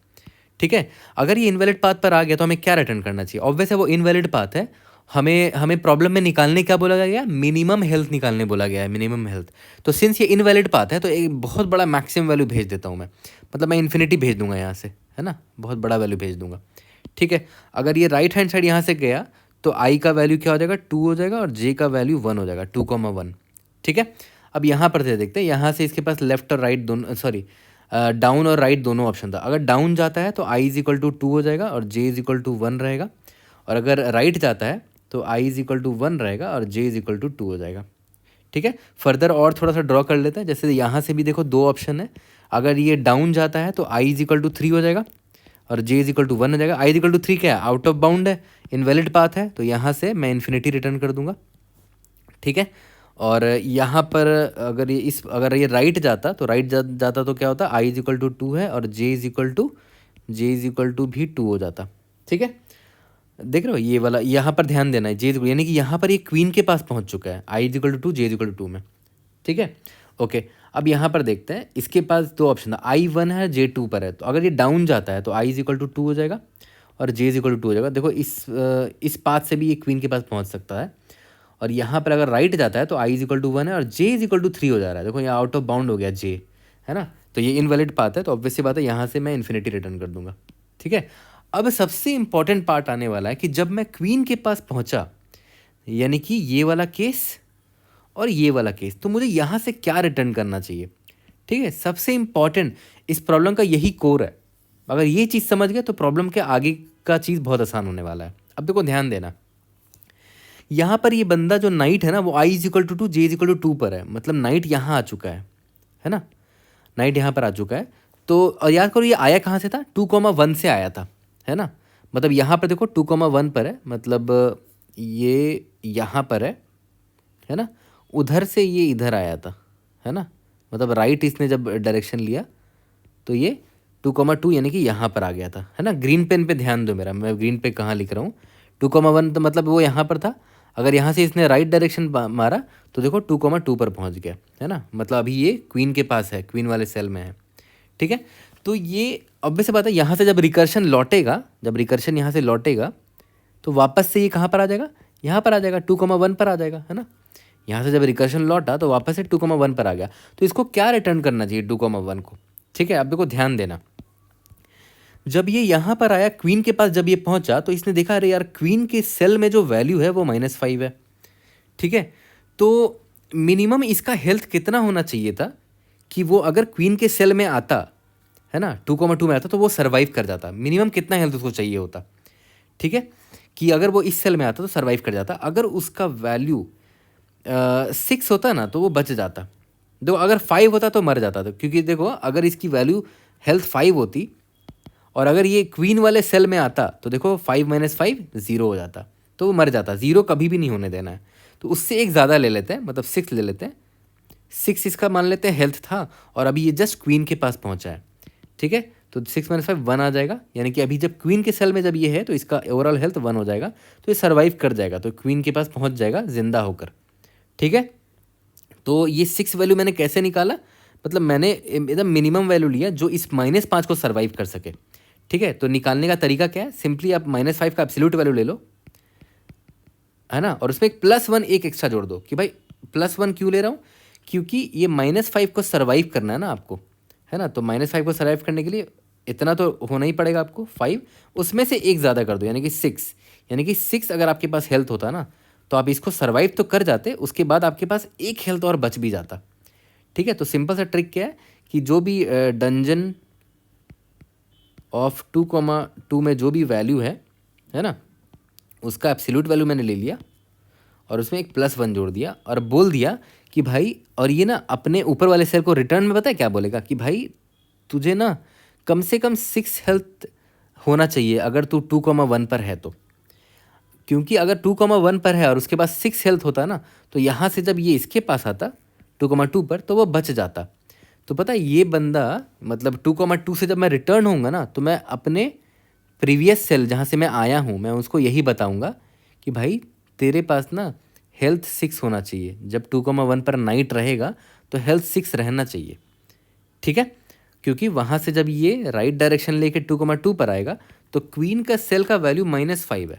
ठीक है, अगर ये इनवैलिड पाथ पर आ गया तो हमें क्या रिटर्न करना चाहिए? ऑब्वियस है वो इनवैलिड पाथ है, हमें हमें प्रॉब्लम में निकालने क्या बोला गया? मिनिमम हेल्थ निकालने बोला गया है, मिनिमम हेल्थ। तो सिंस ये इनवैलिड पाथ है तो एक बहुत बड़ा मैक्सिमम वैल्यू भेज देता हूँ मैं, मतलब मैं इन्फिनिटी भेज दूंगा यहाँ से, है ना, बहुत बड़ा वैल्यू भेज दूंगा। ठीक है, अगर ये राइट हैंड साइड यहाँ से गया तो आई का वैल्यू क्या हो जाएगा? 2 हो जाएगा और जे का वैल्यू 1 हो जाएगा, 2,1। ठीक है, अब यहाँ पर से देखते हैं, यहाँ से इसके पास लेफ्ट और राइट दोनों, सॉरी डाउन और राइट दोनों ऑप्शन था। अगर डाउन जाता है तो आई इज इक्वल टू 2 हो जाएगा और जे इज इक्वल टू 1 रहेगा, और अगर राइट जाता है तो आई इज इक्वल टू 1 रहेगा और जे इज इक्वल टू 2 हो जाएगा। ठीक है, फर्दर और थोड़ा सा ड्रॉ कर लेते हैं, जैसे यहाँ से भी देखो दो ऑप्शन है, अगर ये डाउन जाता है तो आई इज इक्वल टू 3 हो जाएगा और जे इज इक्वल टू 1 हो जाएगा। आई इज इक्वल टू 3 क्या है? आउट ऑफ बाउंड है, इनवैलिड पाथ है, तो यहाँ से मैं इन्फिनिटी रिटर्न कर दूंगा। ठीक है, और यहाँ पर अगर ये राइट जाता तो जाता तो क्या होता? आई इज इक्वल टू 2 है और जे इज इक्वल टू भी 2 हो जाता। ठीक है, देख रहे हो ये वाला, यहाँ पर ध्यान देना है, जे यानी कि यहाँ पर ये क्वीन के पास पहुँच चुका है, i is equal to 2, j is equal to 2 में। ठीक है, ओके, अब यहाँ पर देखते हैं, इसके पास दो ऑप्शन था, आई 1 है, जे 2 पर है, तो अगर ये डाउन जाता है तो आई इज इक्वल टू 2 हो जाएगा और जे इज इक्वल टू 2 हो जाएगा। देखो इस पाथ से भी ये क्वीन के पास पहुँच सकता है, और यहाँ पर अगर राइट जाता है तो आई इज इक्वल टू 1 है और जे इज इक्वल टू 3 हो जा रहा है। देखो यहाँ आउट ऑफ बाउंड हो गया जे, है ना, तो ये इनवैलिड पाथ है, तो ऑब्वियस सी बात है यहाँ से मैं इन्फिनिटी रिटर्न कर दूंगा। ठीक है, अब सबसे इंपॉर्टेंट पार्ट आने वाला है कि जब मैं क्वीन के पास पहुंचा, यानी कि ये वाला केस और ये वाला केस, तो मुझे यहाँ से क्या रिटर्न करना चाहिए? ठीक है, सबसे इंपॉर्टेंट इस प्रॉब्लम का यही कोर है। अगर ये चीज़ समझ गए तो प्रॉब्लम के आगे का चीज़ बहुत आसान होने वाला है। अब देखो ध्यान देना, यहाँ पर ये बंदा जो नाइट है ना, वो i is equal to 2, j is equal to 2 पर है, मतलब नाइट यहाँ आ चुका है ना, नाइट यहाँ पर आ चुका है। तो और याद करो ये आया कहाँ से था? 2,1 से आया था, है ना, मतलब यहाँ पर देखो 2,1 पर है, मतलब ये यहाँ पर है ना, उधर से ये इधर आया था, है ना, मतलब राइट इसने जब डायरेक्शन लिया तो ये 2,2 यानी कि यहाँ पर आ गया था, है ना। ग्रीन पेन पे ध्यान दो मेरा, मैं ग्रीन पे कहाँ लिख रहा हूँ, 2,1 तो मतलब वो यहाँ पर था। अगर यहाँ से इसने राइट डायरेक्शन मारा तो देखो 2,2 पर पहुँच गया, है ना, मतलब अभी ये क्वीन के पास है, क्वीन वाले सेल में है। ठीक है, तो ये ऑब्वियस सी बात है, यहाँ से जब रिकर्शन लौटेगा, जब रिकर्शन यहाँ से लौटेगा तो वापस से ये कहाँ पर आ जाएगा? यहाँ पर आ जाएगा, 2,1 पर आ जाएगा, है ना। यहाँ से जब रिकर्शन लौटा तो वापस से 2,1 पर आ गया, तो इसको क्या रिटर्न करना चाहिए 2,1 को? ठीक है, अब देखो ध्यान देना, जब ये यहाँ पर आया क्वीन के पास, जब ये पहुँचा तो इसने देखा अरे यार क्वीन के सेल में जो वैल्यू है वो -5 है। ठीक है, तो मिनिमम इसका हेल्थ कितना होना चाहिए था कि वो अगर क्वीन के सेल में आता, है ना, 2,2 में आता तो वो सर्वाइव कर जाता। मिनिमम कितना हेल्थ उसको चाहिए होता? ठीक है, कि अगर वो इस सेल में आता तो सर्वाइव कर जाता। अगर उसका वैल्यू 6 होता ना तो वो बच जाता। देखो अगर 5 होता तो मर जाता था, क्योंकि देखो अगर इसकी वैल्यू हेल्थ 5 होती और अगर ये क्वीन वाले सेल में आता तो देखो 5 - 5 0 हो जाता, तो वो मर जाता। 0 कभी भी नहीं होने देना है, तो उससे एक ज़्यादा ले लेते हैं, मतलब 6 ले लेते हैं। 6 इसका मान लेते हैं हेल्थ था, और अभी ये जस्ट क्वीन के पास पहुंचा है। ठीक है, तो 6 - 5 1 आ जाएगा, यानी कि अभी जब क्वीन के सेल में जब ये है तो इसका ओवरऑल हेल्थ 1 हो जाएगा, तो ये सर्वाइव कर जाएगा, तो क्वीन के पास पहुंच जाएगा जिंदा होकर। ठीक है, तो ये 6 वैल्यू मैंने कैसे निकाला? मतलब मैंने एकदम मिनिमम वैल्यू लिया जो इस -5 को सर्वाइव कर सके। ठीक है, तो निकालने का तरीका क्या है? सिंपली आप -5 का एब्सोल्यूट वैल्यू ले लो, है ना, और उसमें एक +1 एक एक्स्ट्रा जोड़ दो। कि भाई +1 क्यों ले रहा हूँ? क्योंकि ये -5 को सर्वाइव करना है ना आपको, है ना, तो -5 को सर्वाइव करने के लिए इतना तो होना ही पड़ेगा आपको 5, उसमें से एक ज़्यादा कर दो, यानी कि 6। यानी कि 6 अगर आपके पास हेल्थ होता ना तो आप इसको सर्वाइव तो कर जाते, उसके बाद आपके पास एक हेल्थ और बच भी जाता। ठीक है, तो सिंपल सा ट्रिक क्या है कि जो भी डंजन ऑफ 2,2 में जो भी वैल्यू है ना, उसका एब्सोल्यूट वैल्यू मैंने ले लिया और उसमें एक +1 जोड़ दिया और बोल दिया कि भाई, और ये ना अपने ऊपर वाले सेल को रिटर्न में पता है क्या बोलेगा कि भाई तुझे ना कम से कम 6 हेल्थ होना चाहिए अगर तू 2,1 पर है तो, क्योंकि अगर 2,1 पर है और उसके बाद 6 हेल्थ होता ना तो यहाँ से जब ये इसके पास आता 2,2 पर तो वो बच जाता। तो पता है ये बंदा, मतलब 2,2 से जब मैं रिटर्न होऊंगा ना तो मैं अपने प्रीवियस सेल जहाँ से मैं आया हूँ मैं उसको यही बताऊँगा कि भाई तेरे पास ना हेल्थ 6 होना चाहिए। जब 2,1 पर नाइट रहेगा तो हेल्थ 6 रहना चाहिए। ठीक है, क्योंकि वहाँ से जब ये राइट डायरेक्शन लेके 2,2 पर आएगा तो क्वीन का सेल का वैल्यू -5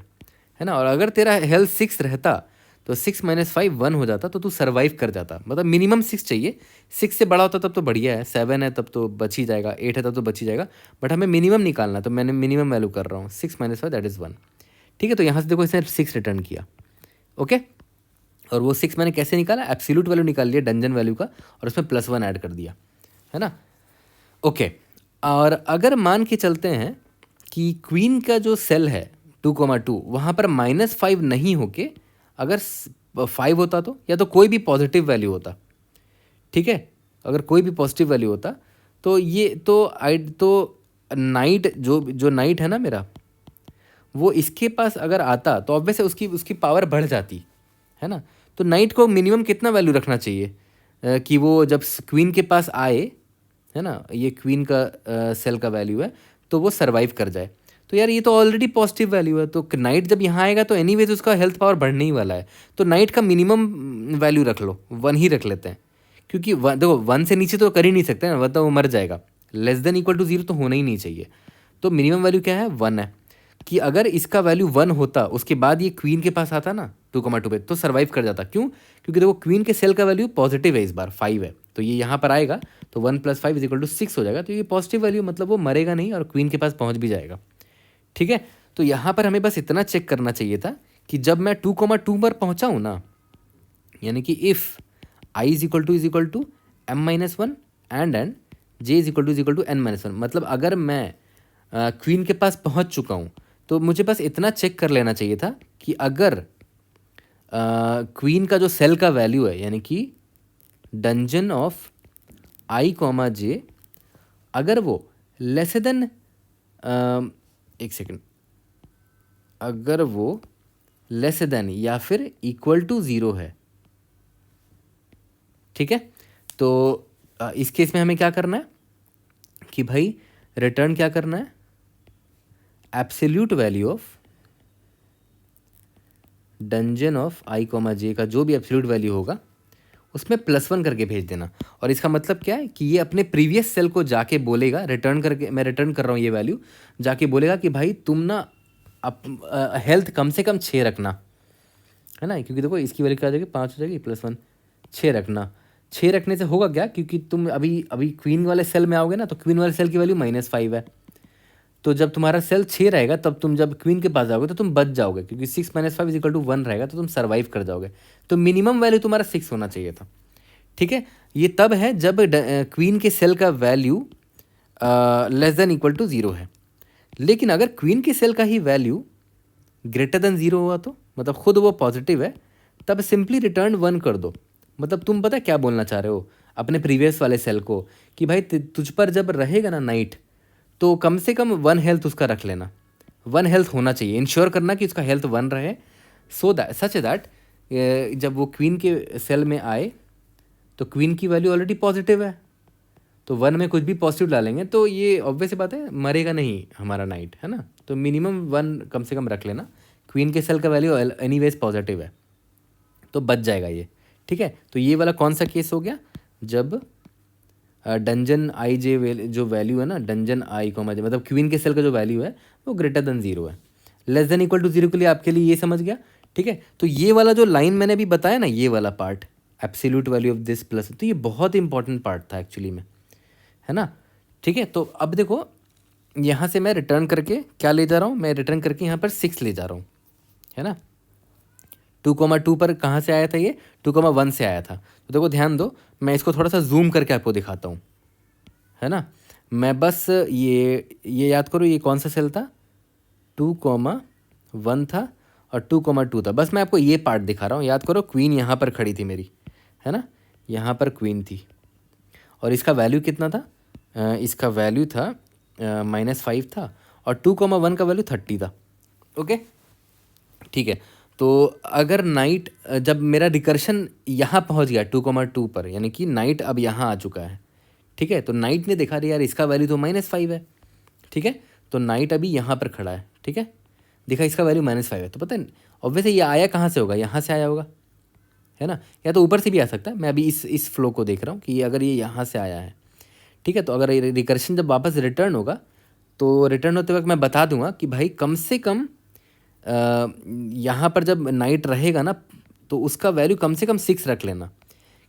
है ना। और अगर तेरा हेल्थ 6 रहता तो 6 - 5 1 हो जाता, तो तू सर्वाइव कर जाता। मतलब मिनिमम 6 चाहिए, 6 से बड़ा होता तब तो बढ़िया है, 7 है तब तो बच ही जाएगा, 8 है तब तो बच ही जाएगा, बट हमें मिनिमम निकालना, तो मैंने मिनिमम वैल्यू कर रहा हूँ 6 - 5 दैट इज़ 1। ठीक है, तो यहाँ से देखो इसने 6 रिटर्न किया। ओके, और वो 6 मैंने कैसे निकाला, एब्सोल्यूट वैल्यू निकाल लिया डंजन वैल्यू का और उसमें +1 ऐड कर दिया, है ना। ओके, और अगर मान के चलते हैं कि क्वीन का जो सेल है 2,2 वहाँ पर -5 नहीं होके अगर 5 होता, तो या तो कोई भी पॉजिटिव वैल्यू होता, ठीक है, अगर कोई भी पॉजिटिव वैल्यू होता तो ये तो नाइट जो नाइट है ना मेरा, वो इसके पास अगर आता तो ऑब्वियस उसकी पावर बढ़ जाती, है ना। तो नाइट को मिनिमम कितना वैल्यू रखना चाहिए कि वो जब क्वीन के पास आए, है ना, ये क्वीन का सेल का वैल्यू है, तो वो सर्वाइव कर जाए। तो यार ये तो ऑलरेडी पॉजिटिव वैल्यू है, तो नाइट जब यहाँ आएगा तो एनीवेज उसका हेल्थ पावर बढ़ने ही वाला है, तो नाइट का मिनिमम वैल्यू रख लो, 1 ही रख लेते हैं, क्योंकि देखो 1 से नीचे तो कर ही नहीं सकते ना, मतलब वो मर जाएगा। <<0 तो होना ही नहीं चाहिए। तो मिनिमम वैल्यू क्या है, 1 है, कि अगर इसका वैल्यू 1 होता उसके बाद ये क्वीन के पास आता ना 2,2 पे, तो सर्वाइव कर जाता। क्यों, क्योंकि देखो क्वीन के सेल का वैल्यू पॉजिटिव है, इस बार 5 है, तो ये यहाँ पर आएगा तो 1 + 5 = 6 हो जाएगा, तो ये पॉजिटिव वैल्यू, मतलब वो मरेगा नहीं और क्वीन के पास पहुँच भी जाएगा। ठीक है, तो यहाँ पर हमें बस इतना चेक करना चाहिए था कि जब मैं 2,2 पर पहुँचा हूँ ना, यानी कि if I = m-1 and j = n-1, मतलब अगर मैं क्वीन के पास पहुँच चुका हूँ तो मुझे बस इतना चेक कर लेना चाहिए था कि अगर क्वीन का जो सेल का वैल्यू है, यानी कि डंजन ऑफ I, j, अगर वो लेस देन, एक सेकेंड, अगर वो लेस देन या फिर इक्वल टू 0 है, ठीक है, तो इस केस में हमें क्या करना है कि भाई रिटर्न क्या करना है, absolute value of dungeon of I, j का जो भी एब्सोल्यूट वैल्यू होगा उसमें +1 करके भेज देना। और इसका मतलब क्या है कि ये अपने प्रीवियस सेल को जाके बोलेगा, रिटर्न करके, मैं रिटर्न कर रहा हूँ ये वैल्यू, जाके बोलेगा कि भाई तुम ना हेल्थ कम से कम 6 रखना, है ना, क्योंकि देखो इसकी वैल्यू क्या हो जाएगी, 5 हो जाएगी, +1 6 रखना। 6 रखने से होगा क्या, क्योंकि तुम अभी क्वीन वाले सेल में आओगे ना, तो क्वीन वाले सेल की वैल्यू -5 है, तो जब तुम्हारा सेल 6 रहेगा तब तुम जब क्वीन के पास जाओगे तो तुम बच जाओगे, क्योंकि 6 - 5 = 1 रहेगा, तो तुम सर्वाइव कर जाओगे। तो मिनिमम वैल्यू तुम्हारा 6 होना चाहिए था। ठीक है, ये तब है जब क्वीन के सेल का value less than equal to 0 है। लेकिन अगर क्वीन के सेल का ही वैल्यू ग्रेटर देन 0 हुआ, तो मतलब खुद वो पॉजिटिव है, तब सिंपली रिटर्न 1 कर दो। मतलब तुम पता क्या बोलना चाह रहे हो अपने प्रीवियस वाले सेल को कि भाई तुझ पर जब रहेगा ना नाइट, तो कम से कम 1 हेल्थ उसका रख लेना, 1 हेल्थ होना चाहिए, इंश्योर करना कि उसका हेल्थ 1 रहे, सो दैट सच दैट जब वो क्वीन के सेल में आए तो क्वीन की वैल्यू ऑलरेडी पॉजिटिव है, तो 1 में कुछ भी पॉजिटिव डालेंगे तो ये ऑब्वियस बात है मरेगा नहीं हमारा नाइट, है ना। तो मिनिमम 1 कम से कम रख लेना, क्वीन के सेल का वैल्यू एनीवेज पॉजिटिव है, तो बच जाएगा ये। ठीक है, तो ये वाला कौन सा केस हो गया, जब डंजन I, j जो वैल्यू है ना, डंजन I, j, मतलब क्वीन के सेल का जो वैल्यू है वो ग्रेटर देन 0 है। लेस देन इक्वल टू 0 के लिए आपके लिए ये समझ गया। ठीक है, तो ये वाला जो लाइन मैंने अभी बताया ना, ये वाला part absolute value of this plus, तो ये बहुत इंपॉर्टेंट पार्ट था एक्चुअली में, है ना। ठीक है, तो अब देखो यहाँ से मैं रिटर्न करके क्या ले जा रहा हूँ, मैं रिटर्न करके यहाँ पर 6 ले जा रहा हूँ, है ना। 2,2 पर कहाँ से आया था, ये 2,1 से आया था। तो देखो ध्यान दो, मैं इसको थोड़ा सा जूम करके आपको दिखाता हूँ, है ना। मैं बस ये याद करो, ये कौन सा सेल था, 2,1 था और 2,2 था। बस मैं आपको ये पार्ट दिखा रहा हूँ, याद करो क्वीन यहाँ पर खड़ी थी मेरी, है ना, यहाँ पर क्वीन थी और इसका वैल्यू कितना था, इसका वैल्यू था -5 था और 2,1 का वैल्यू 30 था। ओके, ठीक है, तो अगर नाइट जब मेरा रिकर्शन यहाँ पहुँच गया 2,2 पर, यानी कि नाइट अब यहाँ आ चुका है, ठीक है, तो नाइट ने देखा यार इसका वैल्यू तो -5 है, ठीक है, तो नाइट अभी यहाँ पर खड़ा है, ठीक है, देखा इसका वैल्यू -5 है, तो पता है ऑब्वियसली ये आया कहाँ से होगा, यहाँ से आया होगा, है ना, या तो ऊपर से भी आ सकता है। मैं अभी इस फ्लो को देख रहा हूँ कि अगर ये यहाँ से आया है, ठीक है। तो अगर रिकर्शन जब वापस रिटर्न होगा तो रिटर्न होते वक्त मैं बता दूंगा कि भाई कम से कम यहाँ पर जब नाइट रहेगा ना तो उसका वैल्यू कम से कम 6 रख लेना,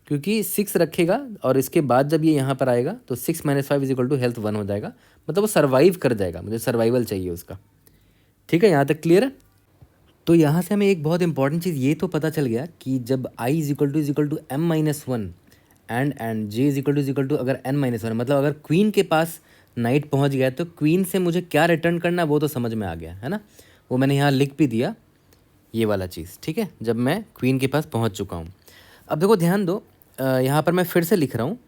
क्योंकि 6 रखेगा और इसके बाद जब ये यहाँ पर आएगा तो 6 - 5 इज इक्वल टू हेल्थ 1 हो जाएगा, मतलब वो सर्वाइव कर जाएगा, मुझे सर्वाइवल चाहिए उसका। ठीक है, यहाँ तक क्लियर है। तो यहाँ से हमें एक बहुत इंपॉर्टेंट चीज़ ये तो पता चल गया कि जब i is equal to m-1 and j is equal to अगर n-1, मतलब अगर क्वीन के पास नाइट पहुँच गया तो क्वीन से मुझे क्या रिटर्न करना है वो तो समझ में आ गया है ना, वो मैंने यहाँ लिख भी दिया ये वाला चीज़। ठीक है, जब मैं क्वीन के पास पहुँच चुका हूँ। अब देखो ध्यान दो, यहाँ पर मैं फिर से लिख रहा हूँ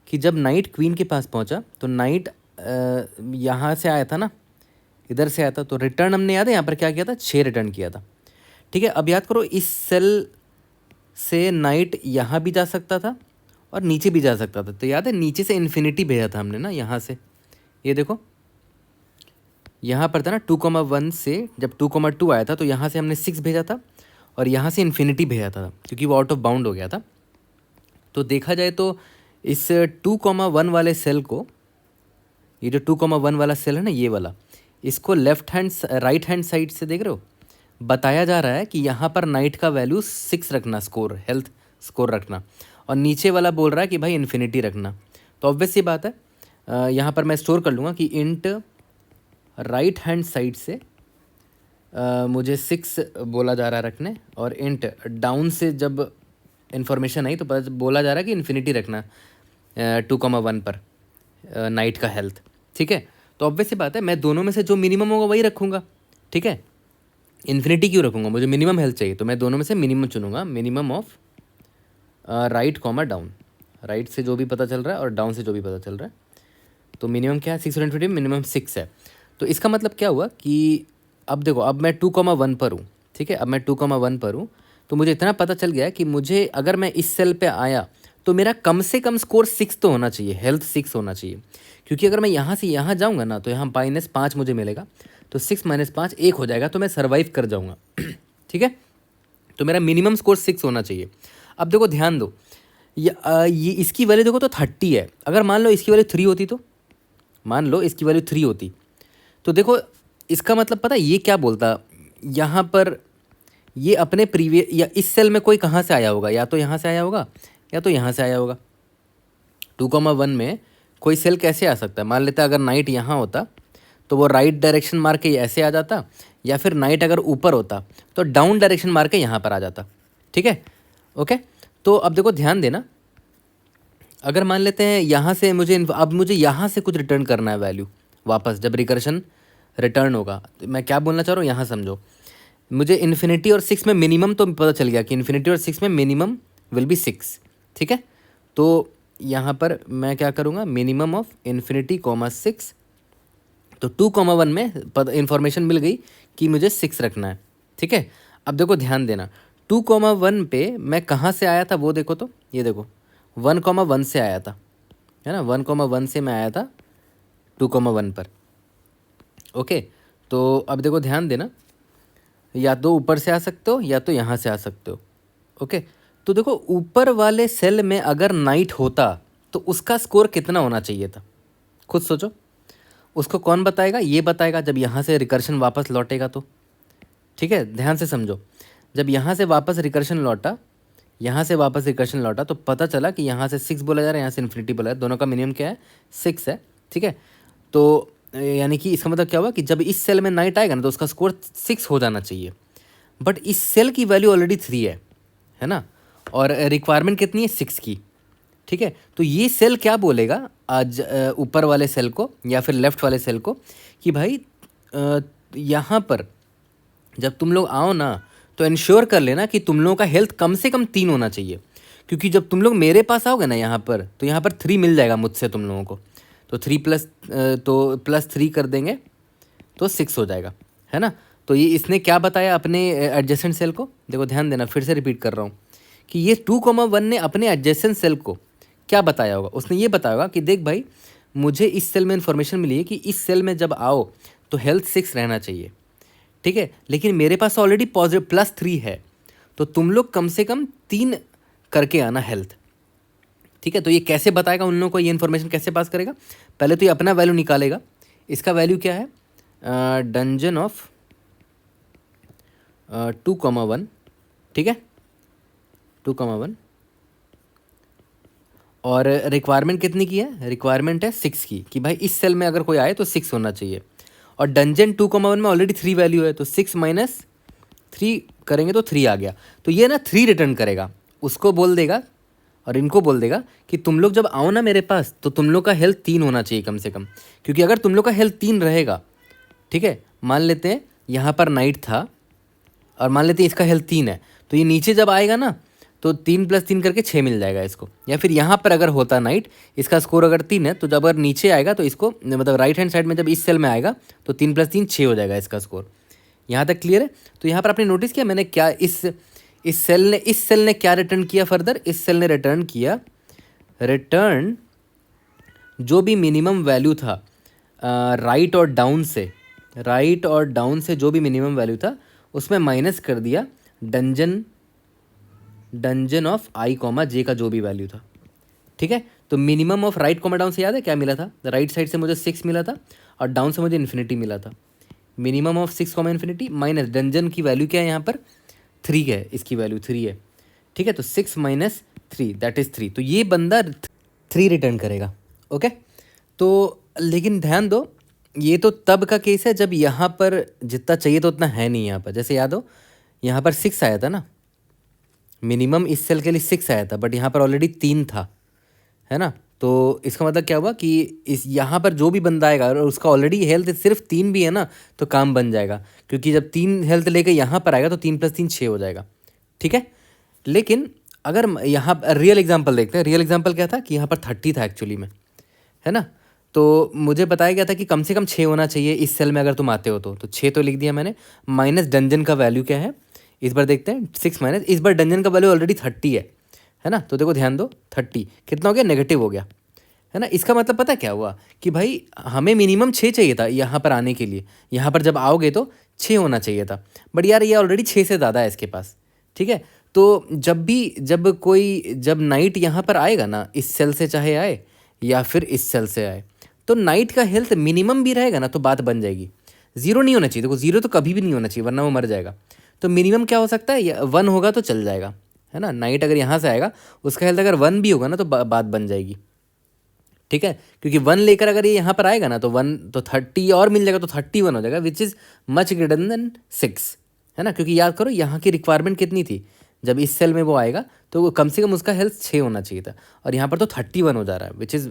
कि जब नाइट क्वीन के पास पहुँचा तो नाइट यहाँ से आया था ना, इधर से आया था, तो रिटर्न हमने याद है यहाँ पर क्या किया था, 6 रिटर्न किया था। ठीक है, अब याद करो इस सेल से नाइट यहाँ भी जा सकता था और नीचे भी जा सकता था, तो याद है नीचे से इन्फिनिटी भेजा था हमने ना यहाँ से, ये देखो यहाँ पर था ना 2,1 से जब 2,2 आया था तो यहाँ से हमने 6 भेजा था और यहाँ से इन्फिनिटी भेजा था क्योंकि वो आउट ऑफ बाउंड हो गया था। तो देखा जाए तो इस 2,1 वाले सेल को, ये जो 2,1 वाला सेल है ना ये वाला, इसको राइट हैंड साइड से देख रहे हो, बताया जा रहा है कि यहाँ पर नाइट का वैल्यू 6 रखना, स्कोर हेल्थ स्कोर रखना, और नीचे वाला बोल रहा है कि भाई इन्फिनिटी रखना। तो ऑब्वियस ये बात है, यहाँ पर मैं स्टोर कर लूँगा कि इंट राइट हैंड साइड से मुझे 6 बोला जा रहा है रखने, और इंट डाउन से जब इन्फॉर्मेशन आई तो बोला जा रहा है कि इन्फिनिटी रखना 2,1 पर नाइट का हेल्थ। ठीक है, तो ऑब्वियस सी बात है मैं दोनों में से जो मिनिमम होगा वही रखूँगा। ठीक है, इन्फिनिटी क्यों रखूँगा, मुझे मिनिमम हेल्थ चाहिए, तो मैं दोनों में से मिनिमम चुनूँगा, minimum of right comma down, right से जो भी पता चल रहा है और डाउन से जो भी पता चल रहा है। तो मिनिमम क्या है, 6 और इन्फिनिटी मिनिमम 6 है। तो इसका मतलब क्या हुआ कि अब देखो, अब मैं 2,1 पर हूँ। ठीक है, अब मैं 2,1 पर हूँ तो मुझे इतना पता चल गया कि मुझे अगर मैं इस सेल पे आया तो मेरा कम से कम स्कोर 6 तो होना चाहिए, हेल्थ 6 होना चाहिए, क्योंकि अगर मैं यहाँ से यहाँ जाऊँगा ना तो यहाँ -5 मुझे मिलेगा, तो 6 - 5 1 हो जाएगा, तो मैं सर्वाइव कर जाऊँगा। ठीक है, तो मेरा मिनिमम स्कोर 6 होना चाहिए। अब देखो ध्यान दो, ये इसकी वैल्यू देखो तो 30 है, अगर मान लो इसकी वैल्यू 3 होती, तो मान लो इसकी वैल्यू 3 होती तो देखो इसका मतलब पता है ये क्या बोलता, यहाँ पर ये अपने प्रीवियस या इस सेल में कोई कहाँ से आया होगा, या तो यहाँ से आया होगा या तो यहाँ से आया होगा। 2,1 में कोई सेल कैसे आ सकता है, मान लेते अगर नाइट यहाँ होता तो वो राइट डायरेक्शन मार के ऐसे आ जाता, या फिर नाइट अगर ऊपर होता तो डाउन डायरेक्शन मार के यहाँ पर आ जाता। ठीक है, ओके। तो अब देखो ध्यान देना, अगर मान लेते हैं यहाँ से मुझे यहाँ से कुछ रिटर्न करना है वैल्यू वापस, जब रिकर्शन रिटर्न होगा, तो मैं क्या बोलना चाह रहा हूँ यहाँ समझो, मुझे इन्फिनिटी और 6 में मिनिमम तो पता चल गया कि इन्फिनिटी और 6 में मिनिमम विल बी 6। ठीक है, तो यहाँ पर मैं क्या करूँगा, मिनिमम ऑफ इन्फिनिटी कॉमा 6, तो 2,1 में इंफॉर्मेशन मिल गई कि मुझे 6 रखना है। ठीक है, अब देखो ध्यान देना, 2,1 पे मैं कहाँ से आया था वो देखो, तो ये देखो 1,1 से आया था, है ना, 1,1 से मैं आया था 2,1 पर। ओके, तो अब देखो ध्यान देना, या तो ऊपर से आ सकते हो या तो यहाँ से आ सकते हो। ओके, तो देखो ऊपर वाले सेल में अगर नाइट होता तो उसका स्कोर कितना होना चाहिए था, खुद सोचो। उसको कौन बताएगा, ये बताएगा जब यहाँ से रिकर्शन वापस लौटेगा तो। ठीक है, ध्यान से समझो, जब यहाँ से वापस रिकर्शन लौटा, यहाँ से वापस रिकर्शन लौटा तो पता चला कि यहाँ से 6 बोला जा रहा है, यहाँ से इन्फिनिटी बोला है, दोनों का मिनिमम क्या है, 6 है। ठीक है, तो यानी कि इसका मतलब क्या हुआ कि जब इस सेल में नाइट आएगा ना तो उसका स्कोर 6 हो जाना चाहिए, बट इस सेल की वैल्यू ऑलरेडी 3 है ना, और रिक्वायरमेंट कितनी है, 6 की। ठीक है, तो ये सेल क्या बोलेगा आज ऊपर वाले सेल को या फिर लेफ्ट वाले सेल को कि भाई यहाँ पर जब तुम लोग आओ ना तो इंश्योर कर लेना कि तुम लोगों का हेल्थ कम से कम 3 होना चाहिए, क्योंकि जब तुम लोग मेरे पास आओगे ना यहाँ पर तो यहाँ पर 3 मिल जाएगा मुझसे तुम लोगों को, तो 3+3 कर देंगे तो 6 हो जाएगा, है ना। तो ये इसने क्या बताया अपने एडजेसेंट सेल को, देखो ध्यान देना, फिर से रिपीट कर रहा हूँ कि ये 2,1 ने अपने एडजेसेंट सेल को क्या बताया होगा, उसने ये बताया होगा कि देख भाई मुझे इस सेल में इन्फॉर्मेशन मिली है कि इस सेल में जब आओ तो हेल्थ 6 रहना चाहिए। ठीक है, लेकिन मेरे पास ऑलरेडी +3 है, तो तुम लोग कम से कम 3 करके आना हेल्थ। ठीक है। तो ये कैसे बताएगा उन लोगों को, ये इन्फॉर्मेशन कैसे पास करेगा? पहले तो ये अपना वैल्यू निकालेगा। इसका वैल्यू क्या है? डंजन ऑफ 2,1, ठीक है, 2,1। और रिक्वायरमेंट कितनी की है? रिक्वायरमेंट है 6 की, कि भाई इस सेल में अगर कोई आए तो 6 होना चाहिए। और डंजन 2,1 में ऑलरेडी 3 वैल्यू है, तो 6 माइनस 3 करेंगे तो 3 आ गया। तो ये ना 3 रिटर्न करेगा, उसको बोल देगा और इनको बोल देगा कि तुम लोग जब आओ ना मेरे पास तो तुम लोग का हेल्थ 3 होना चाहिए कम से कम, क्योंकि अगर तुम लोग का हेल्थ 3 रहेगा, ठीक है, मान लेते हैं यहाँ पर नाइट था और मान लेते हैं इसका हेल्थ 3 है, तो ये नीचे जब आएगा ना तो 3 + 3 करके 6 मिल जाएगा इसको। या फिर यहाँ पर अगर होता नाइट, इसका स्कोर अगर 3 है, तो जब अगर नीचे आएगा तो इसको मतलब राइट हैंड साइड में जब इस सेल में आएगा तो 3 + 3 6 हो जाएगा इसका स्कोर। यहाँ तक क्लियर है? तो यहाँ पर आपने नोटिस किया मैंने क्या इस सेल ने क्या रिटर्न किया फर्दर? इस सेल ने रिटर्न किया, रिटर्न जो भी मिनिमम वैल्यू था राइट और डाउन से जो भी मिनिमम वैल्यू था उसमें माइनस कर दिया डंजन ऑफ i, j का जो भी वैल्यू था, ठीक है। तो मिनिमम ऑफ राइट, डाउन से याद है क्या मिला था? राइट साइड से मुझे 6 मिला था और डाउन से मुझे इन्फिनिटी मिला था। Minimum of 6, infinity minus dungeon की वैल्यू क्या है यहाँ पर? 3 है, इसकी वैल्यू 3 है, ठीक है। तो 6 माइनस 3 दैट इज़ 3। तो ये बंदा 3 रिटर्न करेगा, ओके। तो लेकिन ध्यान दो, ये तो तब का केस है जब यहाँ पर जितना चाहिए तो उतना है नहीं। यहाँ पर जैसे याद हो, यहाँ पर 6 आया था ना, मिनिमम इस सेल के लिए 6 आया था, बट यहाँ पर ऑलरेडी 3 था, है ना। तो इसका मतलब क्या हुआ कि इस यहाँ पर जो भी बंदा आएगा और उसका ऑलरेडी हेल्थ सिर्फ 3 भी है ना, तो काम बन जाएगा, क्योंकि जब 3 हेल्थ लेके यहाँ पर आएगा तो 3 + 3 6 हो जाएगा, ठीक है। लेकिन अगर यहाँ रियल एग्जांपल देखते हैं, रियल एग्जांपल क्या था कि यहाँ पर 30 था एक्चुअली में, है ना। तो मुझे बताया गया था कि कम से कम 6 होना चाहिए इस सेल में अगर तुम आते हो तो 6 तो लिख दिया मैंने। माइनस डंजन का वैल्यू क्या है इस बार देखते हैं, 6 माइनस, इस बार डंजन का वैल्यू ऑलरेडी 30 है ना। तो देखो ध्यान दो, 30 कितना हो गया? नेगेटिव हो गया, है ना। इसका मतलब पता क्या हुआ कि भाई हमें मिनिमम 6 चाहिए था यहाँ पर आने के लिए, यहाँ पर जब आओगे तो 6 होना चाहिए था, बट यार ये ऑलरेडी 6 से ज़्यादा है इसके पास, ठीक है। तो जब नाइट यहाँ पर आएगा ना, इस सेल से चाहे आए या फिर इस सेल से आए, तो नाइट का हेल्थ मिनिमम भी रहेगा ना, तो बात बन जाएगी। 0 नहीं होना चाहिए, देखो 0 तो कभी भी नहीं होना चाहिए वरना वो मर जाएगा। तो मिनिमम क्या हो सकता है? 1 होगा तो चल जाएगा, है ना। नाइट अगर यहाँ से आएगा, उसका हेल्थ अगर 1 भी होगा ना तो बात बन जाएगी, ठीक है। क्योंकि 1 लेकर अगर ये यहाँ पर आएगा ना तो 1 तो 30 और मिल जाएगा, तो 31 हो जाएगा, which is much greater than 6, है ना। क्योंकि याद करो यहाँ की रिक्वायरमेंट कितनी थी, जब इस सेल में वो आएगा तो वो कम से कम उसका हेल्थ 6 होना चाहिए था, और यहाँ पर तो 31 हो जा रहा है, which is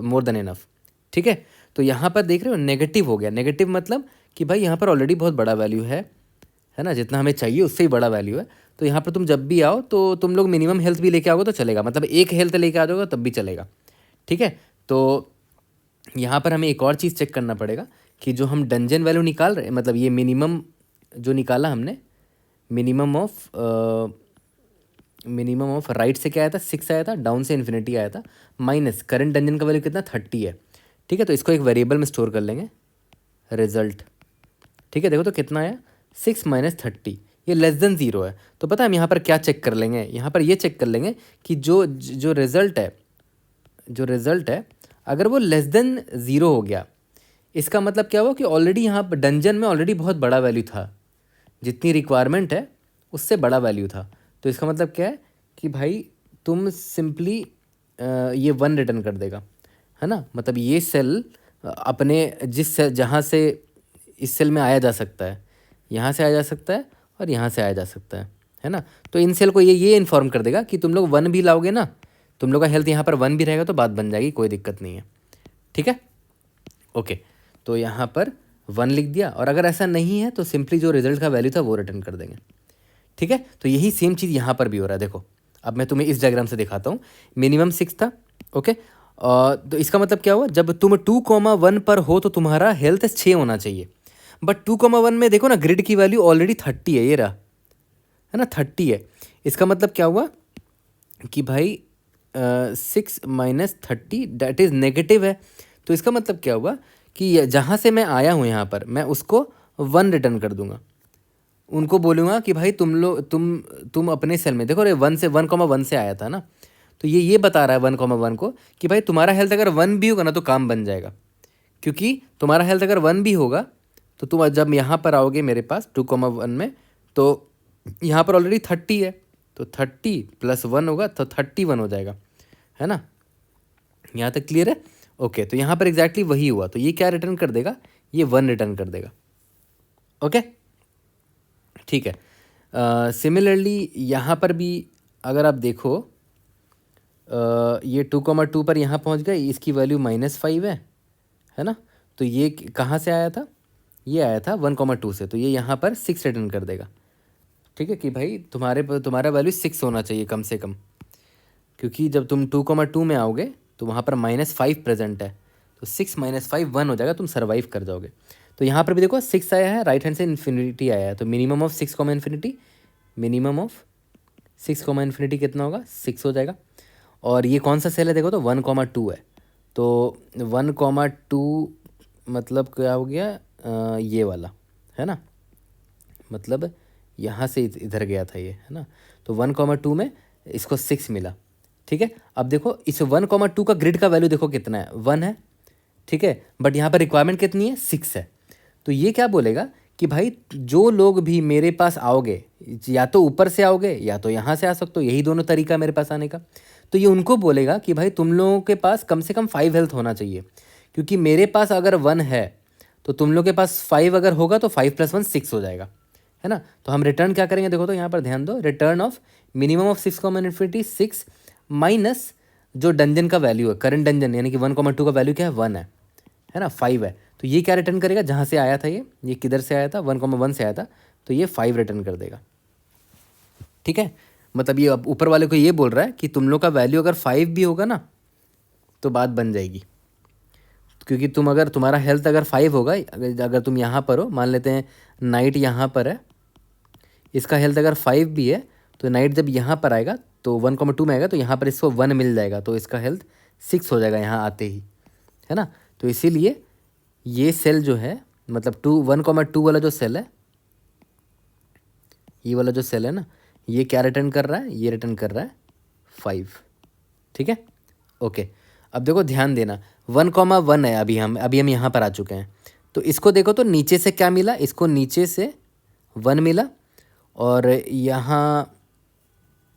more than enough, ठीक है। तो यहाँ पर देख रहे हो नेगेटिव हो गया। नेगेटिव मतलब कि भाई यहाँ पर ऑलरेडी बहुत बड़ा वैल्यू है ना, जितना हमें चाहिए उससे ही बड़ा वैल्यू है। तो यहाँ पर तुम जब भी आओ तो तुम लोग मिनिमम हेल्थ भी लेके आओगे तो चलेगा, मतलब 1 हेल्थ लेके आ जाओगे तब भी चलेगा, ठीक है। तो यहाँ पर हमें एक और चीज़ चेक करना पड़ेगा कि जो हम डंजन वैल्यू निकाल रहे हैं, मतलब ये मिनिमम जो निकाला हमने, मिनिमम ऑफ राइट से क्या आया था? 6 आया था, डाउन से इन्फिनिटी आया था, माइनस करंट डंजन का वैल्यू कितना? 30 है, ठीक है। तो इसको एक वेरिएबल में स्टोर कर लेंगे, रिजल्ट, ठीक है। देखो तो कितना आया? 6 - 30, ये लेस देन 0 है। तो पता है हम यहाँ पर क्या चेक कर लेंगे? यहाँ पर ये चेक कर लेंगे कि जो रिज़ल्ट है अगर वो लेस देन 0 हो गया, इसका मतलब क्या हुआ कि ऑलरेडी यहाँ पर डंजन में ऑलरेडी बहुत बड़ा वैल्यू था, जितनी रिक्वायरमेंट है उससे बड़ा वैल्यू था। तो इसका मतलब क्या है कि भाई तुम सिंपली ये 1 रिटर्न कर देगा, है ना। मतलब ये सेल अपने जहाँ से इस सेल में आया जा सकता है, यहाँ से आया जा सकता है और यहाँ से आया जा सकता है ना। तो इन सेल को ये इन्फॉर्म कर देगा कि तुम लोग 1 भी लाओगे ना, तुम लोग का हेल्थ यहाँ पर 1 भी रहेगा तो बात बन जाएगी, कोई दिक्कत नहीं है, ठीक है, ओके। तो यहाँ पर 1 लिख दिया, और अगर ऐसा नहीं है तो सिंपली जो रिजल्ट का वैल्यू था वो रिटर्न कर देंगे, ठीक है। तो यही सेम चीज़ यहाँ पर भी हो रहा है। देखो अब मैं तुम्हें इस डायग्राम से दिखाता हूँ। मिनिमम 6 था, ओके। तो इसका मतलब क्या हुआ, जब तुम 2,1 पर हो तो तुम्हारा हेल्थ 6 होना चाहिए, बट 2,1 में देखो ना ग्रिड की वैल्यू ऑलरेडी 30 है, ये रहा, है ना, 30 है। इसका मतलब क्या हुआ कि भाई 6 - 30 डैट इज़ नेगेटिव है। तो इसका मतलब क्या हुआ कि जहाँ से मैं आया हूँ यहाँ पर मैं उसको 1 रिटर्न कर दूंगा, उनको बोलूँगा कि भाई तुम अपने सेल में देखो, रे 1 से 1,1 से आया था ना, तो ये बता रहा है 1,1 को कि भाई तुम्हारा हेल्थ अगर 1 भी होगा ना तो काम बन जाएगा, क्योंकि तुम्हारा हेल्थ अगर 1 भी होगा तो तुम जब यहाँ पर आओगे मेरे पास 2,1 में, तो यहाँ पर ऑलरेडी 30 है, तो 30 + 1 होगा तो 31 हो जाएगा, है ना। यहाँ तक क्लियर है? ओके, तो यहाँ पर एग्जैक्टली वही हुआ, तो ये क्या रिटर्न कर देगा, ये 1 रिटर्न कर देगा। ओके, ठीक है। सिमिलरली यहाँ पर भी अगर आप देखो, ये 2,2 पर यहाँ पहुँच गए, इसकी वैल्यू -5 है ना। तो ये कहाँ से आया था, ये आया था 1,2 से, तो ये यहाँ पर 6 रिटर्न कर देगा। ठीक है कि भाई तुम्हारा वैल्यू 6 होना चाहिए कम से कम, क्योंकि जब तुम 2,2 में आओगे तो वहाँ पर -5 प्रेजेंट है, तो 6 - 5 1 हो जाएगा, तुम सर्वाइव कर जाओगे। तो यहाँ पर भी देखो 6 आया है, राइट हैंड से इन्फिनिटी आया है, तो मिनिमम ऑफ 6, मिनिमम ऑफ 6, कितना होगा, 6 हो जाएगा। और ये कौन सा सेल है देखो, तो 1,2 है, तो 1,2 मतलब क्या हो गया, ये वाला है ना, मतलब यहाँ से इधर गया था ये, है ना। तो 1,2 में इसको 6 मिला। ठीक है, अब देखो इस 1,2 का ग्रिड का वैल्यू देखो कितना है, 1 है। ठीक है, बट यहाँ पर रिक्वायरमेंट कितनी है, 6 है। तो ये क्या बोलेगा कि भाई जो लोग भी मेरे पास आओगे, या तो ऊपर से आओगे या तो यहाँ से आ सकते हो, यही दोनों तरीका मेरे पास आने का। तो ये उनको बोलेगा कि भाई तुम लोगों के पास कम से कम 5 हेल्थ होना चाहिए, क्योंकि मेरे पास अगर 1 है तो तुम लोग के पास 5 अगर होगा तो 5 + 1 6 हो जाएगा, है ना। तो हम रिटर्न क्या करेंगे देखो, तो यहाँ पर ध्यान दो, return of minimum of 6, minus जो डंजन का वैल्यू है, करंट डंजन, यानी कि 1,2 का वैल्यू क्या है, 1 है ना, 5 है। तो ये क्या रिटर्न करेगा, जहाँ से आया था ये किधर से आया था, 1,1 से आया था, तो ये 5 रिटर्न कर देगा। ठीक है, मतलब ये अब ऊपर वाले को ये बोल रहा है कि तुम लोग का वैल्यू अगर 5 भी होगा ना तो बात बन जाएगी, क्योंकि तुम्हारा हेल्थ अगर 5 होगा, अगर तुम यहाँ पर हो, मान लेते हैं नाइट यहाँ पर है, इसका हेल्थ अगर 5 भी है, तो नाइट जब यहाँ पर आएगा तो 1,2 में आएगा, तो यहाँ पर इसको 1 मिल जाएगा, तो इसका हेल्थ 6 हो जाएगा यहाँ आते ही, है ना। तो इसीलिए ये सेल जो है, मतलब 1,2 वाला जो सेल है, ये वाला जो सेल है ना, ये क्या रिटर्न कर रहा है, ये रिटर्न कर रहा है 5। ठीक है, ओके। अब देखो ध्यान देना, 1,1 है, अभी हम यहाँ पर आ चुके हैं, तो इसको देखो तो नीचे से क्या मिला, इसको नीचे से 1 मिला, और यहाँ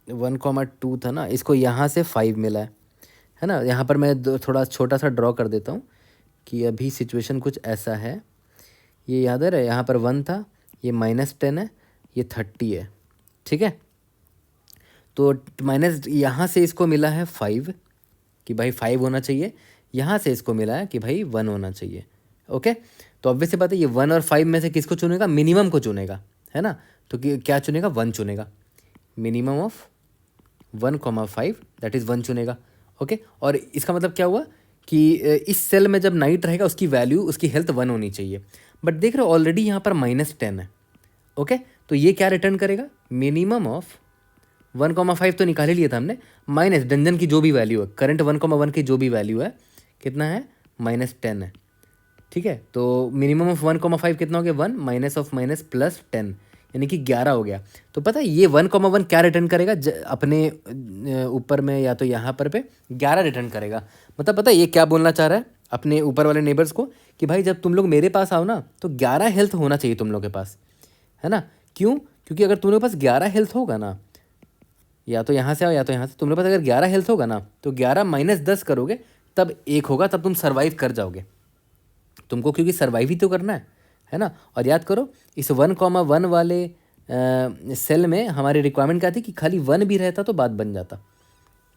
1,2 था ना, इसको यहाँ से 5 मिला है ना। यहाँ पर मैं थोड़ा छोटा सा ड्रॉ कर देता हूँ कि अभी सिचुएशन कुछ ऐसा है, ये याद है, यहाँ पर 1 था, ये -10 है, ये 30 है। ठीक है, तो माइनस यहाँ से इसको मिला है 5 कि भाई 5 होना चाहिए, यहाँ से इसको मिला है कि भाई 1 होना चाहिए। ओके, तो ऑब्वियस सी बात है, ये 1 और 5 में से किसको चुनेगा, मिनिमम को चुनेगा, है ना। तो क्या चुनेगा, 1 चुनेगा, मिनिमम ऑफ 1,5 दैट इज़ 1 चुनेगा। ओके, और इसका मतलब क्या हुआ कि इस सेल में जब नाइट रहेगा उसकी वैल्यू, उसकी हेल्थ 1 होनी चाहिए, बट देख रहे हो ऑलरेडी यहाँ पर -10 है। ओके, तो ये क्या रिटर्न करेगा, मिनिमम ऑफ 1,5 तो निकाल ही लिया था हमने, माइनस डंजन की जो भी वैल्यू है, करंट 1,1 की जो भी वैल्यू है, कितना है, -10 है। ठीक है, तो मिनिमम ऑफ 1,5 कितना हो गया, 1 माइनस ऑफ माइनस प्लस 10, यानी कि 11 हो गया। तो पता है ये 1,1 क्या रिटर्न करेगा, अपने ऊपर में या तो यहाँ पर पे 11 रिटर्न करेगा। मतलब पता है ये क्या बोलना चाह रहा है अपने ऊपर वाले नेबर्स को, कि भाई जब तुम लोग मेरे पास आओ ना तो 11 हेल्थ होना चाहिए तुम लोग के पास, है ना। क्यों, क्योंकि अगर तुम लोग के पास 11 हेल्थ होगा ना, या तो यहाँ से आओ या तो यहाँ से, तुम लोग के पास अगर 11 हेल्थ होगा ना, तो 11 - 10 करोगे तब 1 होगा, तब तुम सर्वाइव कर जाओगे तुमको, क्योंकि सर्वाइव ही तो करना है ना। और याद करो इस 1,1 वाले सेल में हमारी रिक्वायरमेंट क्या थी कि खाली 1 भी रहता तो बात बन जाता,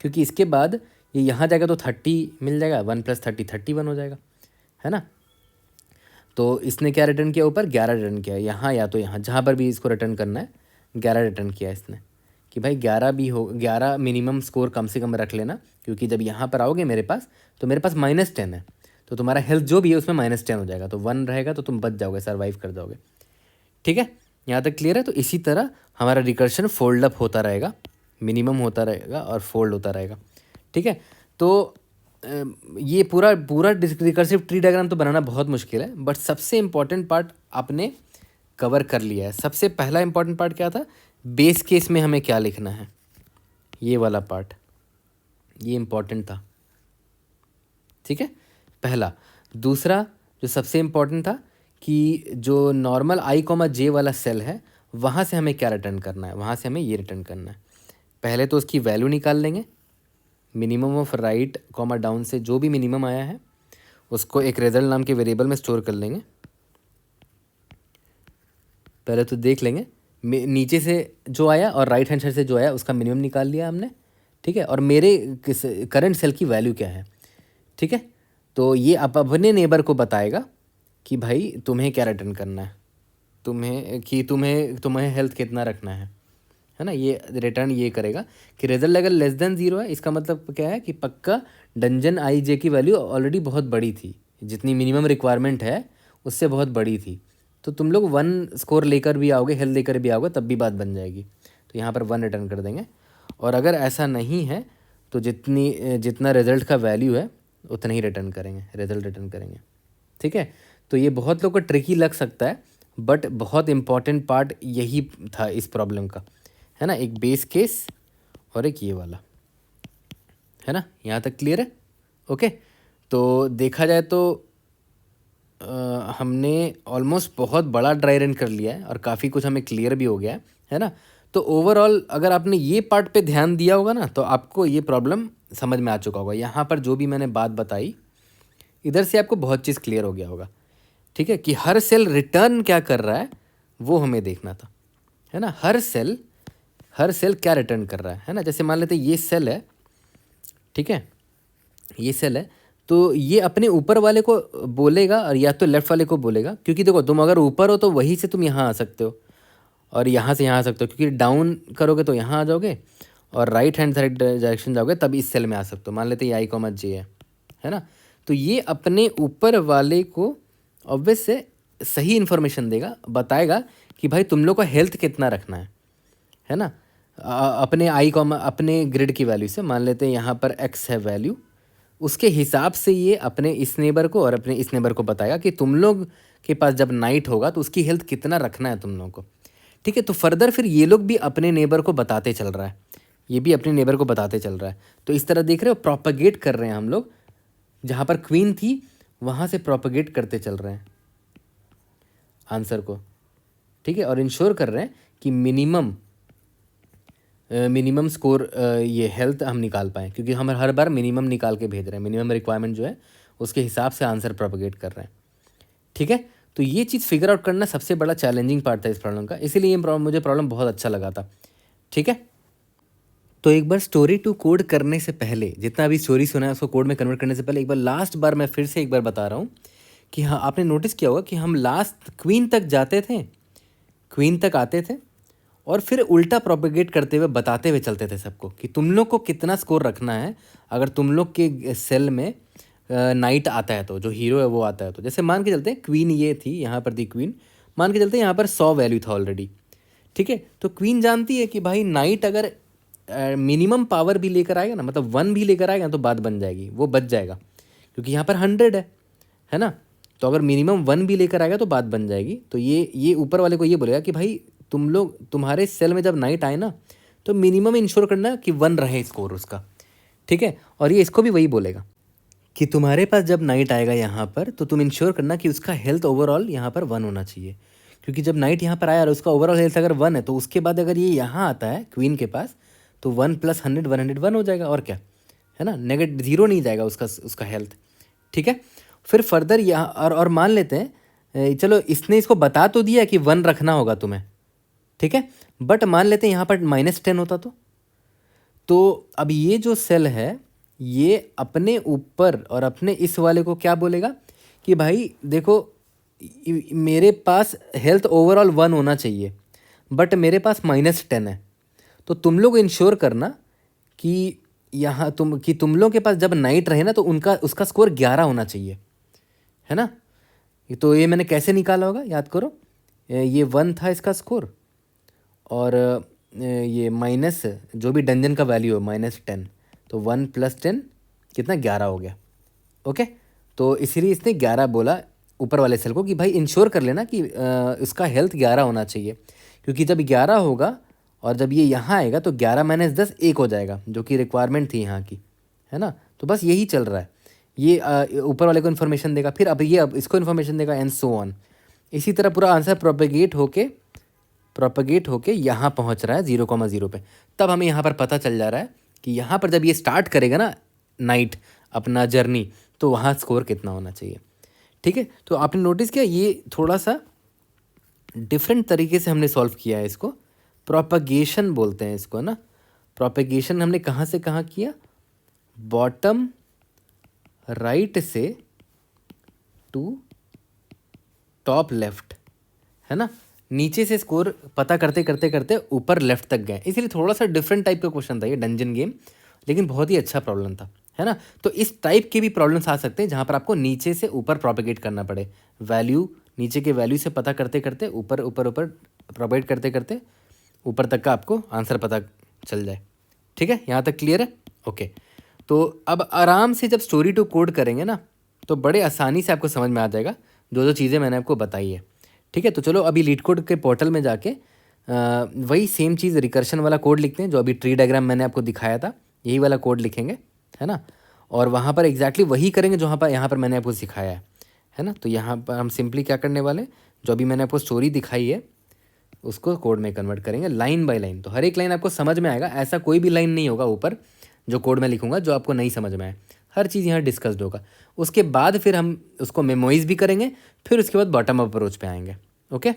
क्योंकि इसके बाद ये यहाँ जाएगा तो 30 मिल जाएगा, 1 + 30 31 हो जाएगा, है ना। तो इसने क्या रिटर्न किया, ऊपर 11 रिटर्न किया, यहाँ या तो यहाँ जहाँ पर भी इसको रिटर्न करना है 11 रिटर्न किया इसने, कि भाई 11 भी हो, 11 मिनिमम स्कोर कम से कम रख लेना, क्योंकि जब यहाँ पर आओगे मेरे पास तो मेरे पास -10 है, तो तुम्हारा हेल्थ जो भी है उसमें -10 हो जाएगा, तो 1 रहेगा तो तुम बच जाओगे, सर्वाइव कर जाओगे। ठीक है, यहाँ तक क्लियर है। तो इसी तरह हमारा रिकर्शन फोल्ड अप होता रहेगा, मिनिमम होता रहेगा और फोल्ड होता रहेगा। ठीक है, तो ये पूरा रिकर्सिव ट्री डायग्राम तो बनाना बहुत मुश्किल है, बट सबसे इम्पॉर्टेंट पार्ट आपने कवर कर लिया है। सबसे पहला इम्पॉर्टेंट पार्ट क्या था, बेस केस में हमें क्या लिखना है, ये वाला पार्ट, ये इम्पॉर्टेंट था, ठीक है, पहला। दूसरा जो सबसे इम्पॉर्टेंट था कि जो नॉर्मल i, j वाला सेल है वहाँ से हमें क्या रिटर्न करना है, वहाँ से हमें ये रिटर्न करना है। पहले तो उसकी वैल्यू निकाल लेंगे, minimum of right comma down से जो भी मिनिमम आया है उसको एक रिजल्ट नाम के वेरिएबल में स्टोर कर लेंगे। पहले तो देख लेंगे नीचे से जो आया और राइट हैंड साइड से जो आया उसका मिनिमम निकाल लिया हमने, ठीक है, और मेरे करंट सेल की वैल्यू क्या है, ठीक है। तो ये अब अपने नेबर को बताएगा कि भाई तुम्हें क्या रिटर्न करना है, तुम्हें हेल्थ कितना रखना है ना। ये रिटर्न ये करेगा कि रिजल्ट अगर लेस देन 0 है, इसका मतलब क्या है कि पक्का डंजन i, j की वैल्यू ऑलरेडी बहुत बड़ी थी, जितनी मिनिमम रिक्वायरमेंट है उससे बहुत बड़ी थी। तो तुम लोग 1 स्कोर लेकर भी आओगे, हेल्थ लेकर भी आओगे, तब भी बात बन जाएगी। तो यहाँ पर 1 रिटर्न कर देंगे। और अगर ऐसा नहीं है तो जितना रिजल्ट का वैल्यू है उतना ही रिटर्न करेंगे, रिजल्ट रिटर्न करेंगे, ठीक है। तो ये बहुत लोग को ट्रिकी लग सकता है, बट बहुत इंपॉर्टेंट पार्ट यही था इस प्रॉब्लम का, है ना। एक बेस केस और एक ये वाला, है ना। यहाँ तक क्लियर है? ओके। तो देखा जाए तो हमने ऑलमोस्ट बहुत बड़ा ड्राई रन कर लिया है और काफ़ी कुछ हमें क्लियर भी हो गया है ना। तो ओवरऑल अगर आपने ये पार्ट पे ध्यान दिया होगा ना तो आपको ये प्रॉब्लम समझ में आ चुका होगा। यहाँ पर जो भी मैंने बात बताई इधर से आपको बहुत चीज़ क्लियर हो गया होगा, ठीक है, कि हर सेल रिटर्न क्या कर रहा है वो हमें देखना था, है ना। हर सेल क्या रिटर्न कर रहा है ना। जैसे मान लेते ये सेल है, ठीक है, ये सेल है, तो ये अपने ऊपर वाले को बोलेगा और या तो लेफ्ट वाले को बोलेगा, क्योंकि देखो तुम अगर ऊपर हो तो वहीं से तुम यहाँ आ सकते हो और यहाँ से यहाँ आ सकते हो, क्योंकि डाउन करोगे तो यहाँ आ जाओगे और राइट हैंड साइड डायरेक्शन जाओगे तब इस सेल में आ सकते हो। मान लेते ये i, j है ना। तो ये अपने ऊपर वाले को ऑब्वियस से सही इन्फॉर्मेशन देगा, बताएगा कि भाई तुम लोग को हेल्थ कितना रखना है ना। अपने अपने ग्रिड की वैल्यू से मान लेते हैं यहाँ पर x है वैल्यू, उसके हिसाब से ये अपने इस नेबर को और अपने इस नेबर को बताएगा कि तुम लोग के पास जब नाइट होगा तो उसकी हेल्थ कितना रखना है तुम लोगों को, ठीक है। तो फर्दर फिर ये लोग भी अपने नेबर को बताते चल रहा है, ये भी अपने नेबर को बताते चल रहा है। तो इस तरह देख रहे हो, प्रोपगेट कर रहे हैं हम लोग, जहाँ पर क्वीन थी वहाँ से प्रोपगेट करते चल रहे हैं आंसर को, ठीक है। और इंश्योर कर रहे हैं कि मिनिमम स्कोर ये हेल्थ हम निकाल पाएँ, क्योंकि हम हर बार मिनिमम निकाल के भेज रहे हैं, मिनिमम रिक्वायरमेंट जो है उसके हिसाब से आंसर प्रोपगेट कर रहे हैं, ठीक है। तो ये चीज़ फिगर आउट करना सबसे बड़ा चैलेंजिंग पार्ट था इस प्रॉब्लम का, इसीलिए ये मुझे प्रॉब्लम बहुत अच्छा लगा था, ठीक है। तो एक बार स्टोरी टू कोड करने से पहले, जितना अभी स्टोरी सुना है उसको कोड में कन्वर्ट करने से पहले एक बार लास्ट बार मैं फिर से एक बार बता रहा हूँ कि हाँ, आपने नोटिस किया होगा कि हम लास्ट क्वीन तक जाते थे, क्वीन तक आते थे और फिर उल्टा प्रोपेगेट करते हुए बताते हुए चलते थे सबको कि तुम लोग को कितना स्कोर रखना है अगर तुम लोग के सेल में नाइट आता है, तो जो हीरो है वो आता है। तो जैसे मान के चलते हैं क्वीन ये थी, यहाँ पर थी क्वीन, मान के चलते हैं यहाँ पर 100 वैल्यू था ऑलरेडी, ठीक है। तो क्वीन जानती है कि भाई नाइट अगर मिनिमम पावर भी लेकर आएगा ना, मतलब 1 भी लेकर आएगा तो बात बन जाएगी, वो बच जाएगा, क्योंकि यहाँ पर 100 है ना। तो अगर मिनिमम 1 भी लेकर आएगा तो बात बन जाएगी। तो ये ऊपर वाले को ये बोलेगा कि भाई तुम लोग तुम्हारे सेल में जब नाइट आए ना तो मिनिमम इंश्योर करना कि 1 रहे स्कोर उसका, ठीक है। और ये इसको भी वही बोलेगा कि तुम्हारे पास जब नाइट आएगा यहाँ पर तो तुम इंश्योर करना कि उसका हेल्थ ओवरऑल यहाँ पर 1 होना चाहिए, क्योंकि जब नाइट यहाँ पर आया और उसका ओवरऑल हेल्थ अगर 1 है तो उसके बाद अगर ये यहाँ आता है क्वीन के पास तो 1 + 100 101 हो जाएगा, और क्या है ना, -0 नहीं जाएगा उसका हेल्थ, ठीक है। फिर फर्दर यहाँ और मान लेते हैं चलो इसने इसको बता तो दिया कि 1 रखना होगा तुम्हें, ठीक है, बट मान लेते हैं यहाँ पर -10 होता तो अब ये जो सेल है ये अपने ऊपर और अपने इस वाले को क्या बोलेगा कि भाई देखो मेरे पास हेल्थ ओवरऑल 1 होना चाहिए बट मेरे पास -10 है, तो तुम लोग इंश्योर करना कि यहाँ तुम लोग के पास जब नाइट रहे ना तो उसका स्कोर 11 होना चाहिए, है ना। तो ये मैंने कैसे निकाला होगा याद करो, ये 1 था इसका स्कोर और ये माइनस जो भी डंजन का वैल्यू है -10, तो 1 + 10 कितना 11 हो गया, ओके। तो इसीलिए इसने 11 बोला ऊपर वाले सेल को कि भाई इंश्योर कर लेना कि इसका हेल्थ 11 होना चाहिए, क्योंकि जब 11 होगा और जब ये यहाँ आएगा तो 11 - 10 1 हो जाएगा, जो कि रिक्वायरमेंट थी यहाँ की, है ना। तो बस यही चल रहा है, ये ऊपर वाले को इन्फॉर्मेशन देगा, फिर अब इसको इन्फॉर्मेशन देगा, एंड सो ऑन। इसी तरह पूरा आंसर प्रोपेगेट होके यहाँ पहुँच रहा है 0,0 पे। तब हमें यहाँ पर पता चल जा रहा है कि यहाँ पर जब ये स्टार्ट करेगा ना नाइट अपना जर्नी, तो वहाँ स्कोर कितना होना चाहिए। ठीक है, तो आपने नोटिस किया ये थोड़ा सा डिफरेंट तरीके से हमने सॉल्व किया है इसको। प्रोपगेशन बोलते हैं इसको ना। प्रोपगेशन हमने कहाँ से कहाँ किया, बॉटम राइट से टू टॉप लेफ्ट, है ना। नीचे से स्कोर पता करते करते करते ऊपर लेफ्ट तक गए, इसलिए थोड़ा सा डिफरेंट टाइप का क्वेश्चन था ये डंजन गेम, लेकिन बहुत ही अच्छा प्रॉब्लम था, है ना। तो इस टाइप के भी प्रॉब्लम्स आ सकते हैं जहाँ पर आपको नीचे से ऊपर प्रोपेगेट करना पड़े, वैल्यू नीचे के वैल्यू से पता करते करते ऊपर ऊपर ऊपर प्रोपेगेट करते करते ऊपर तक का आपको आंसर पता चल जाए। ठीक है, यहाँ तक क्लियर है। ओके, तो अब आराम से जब स्टोरी टू कोड करेंगे ना, तो बड़े आसानी से आपको समझ में आ जाएगा जो जो चीज़ें मैंने आपको बताई है। ठीक है, तो चलो अभी लीड कोड के पोर्टल में जाके वही सेम चीज़ रिकर्शन वाला कोड लिखते हैं जो अभी ट्री डायग्राम मैंने आपको दिखाया था, यही वाला कोड लिखेंगे, है ना। और वहाँ पर एग्जैक्टली वही करेंगे जो यहाँ पर मैंने आपको सिखाया है ना। तो यहाँ पर हम सिंपली क्या करने वाले, जो अभी मैंने आपको स्टोरी दिखाई है उसको कोड में कन्वर्ट करेंगे लाइन बाय लाइन। तो हर एक लाइन आपको समझ में आएगा, ऐसा कोई भी लाइन नहीं होगा ऊपर जो कोड में लिखूंगा जो आपको नहीं समझ में आए, हर चीज़ यहाँ डिस्कस्ड होगा। उसके बाद फिर हम उसको मेमोराइज भी करेंगे, फिर उसके बाद बॉटम अप अप्रोच पे आएंगे। ओके,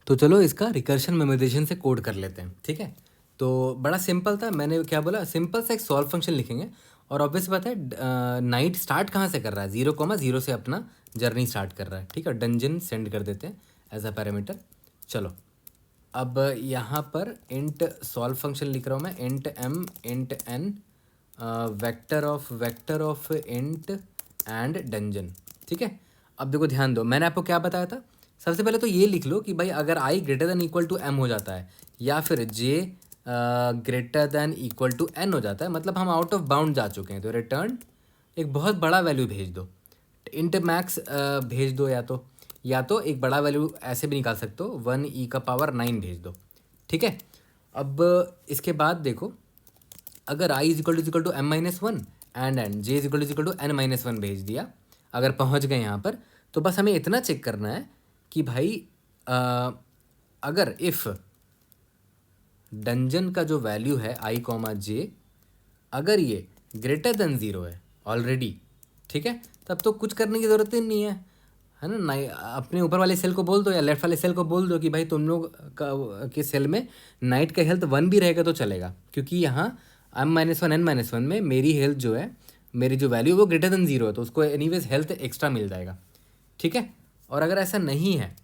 तो चलो इसका रिकर्शन मेमोराइजेशन से कोड कर लेते हैं। ठीक है, तो बड़ा सिंपल था, मैंने क्या बोला, सिंपल सा एक सॉल्व फंक्शन लिखेंगे। और ऑब्वियस बात है नाइट स्टार्ट कहाँ से कर रहा है, 0,0 से अपना जर्नी स्टार्ट कर रहा है। ठीक है, डंजन सेंड कर देते हैं एज अ पैरामीटर। चलो अब यहाँ पर इंट सॉल्व फंक्शन लिख रहा हूँ मैं, int m int n vector of int and dungeon. ठीक है, अब देखो ध्यान दो, मैंने आपको क्या बताया था। सबसे पहले तो ये लिख लो कि भाई अगर i greater than equal to m हो जाता है या फिर j greater than equal to n हो जाता है, मतलब हम आउट ऑफ बाउंड जा चुके हैं, तो रिटर्न एक बहुत बड़ा वैल्यू भेज दो, इंट मैक्स भेज दो, या तो एक बड़ा वैल्यू ऐसे भी निकाल सकते हो, 1e⁻9 भेज दो। ठीक है, अब इसके बाद देखो अगर i is equal to m-1 and j is equal to n-1 भेज दिया, अगर पहुंच गए यहाँ पर, तो बस हमें इतना चेक करना है कि भाई अगर इफ़ डंजन का जो वैल्यू है i, j अगर ये ग्रेटर देन 0 है ऑलरेडी, ठीक है, तब तो कुछ करने की ज़रूरत ही नहीं है ना। अपने ऊपर वाले सेल को बोल दो या लेफ्ट वाले सेल को बोल दो कि भाई तुम लोग के सेल में नाइट का हेल्थ 1 भी रहेगा तो चलेगा, क्योंकि यहाँ m-1 n-1 में मेरी हेल्थ जो है, मेरी जो वैल्यू वो ग्रेटर देन 0 है, तो उसको एनीवेज हेल्थ एक्स्ट्रा मिल जाएगा। ठीक है, और अगर ऐसा नहीं है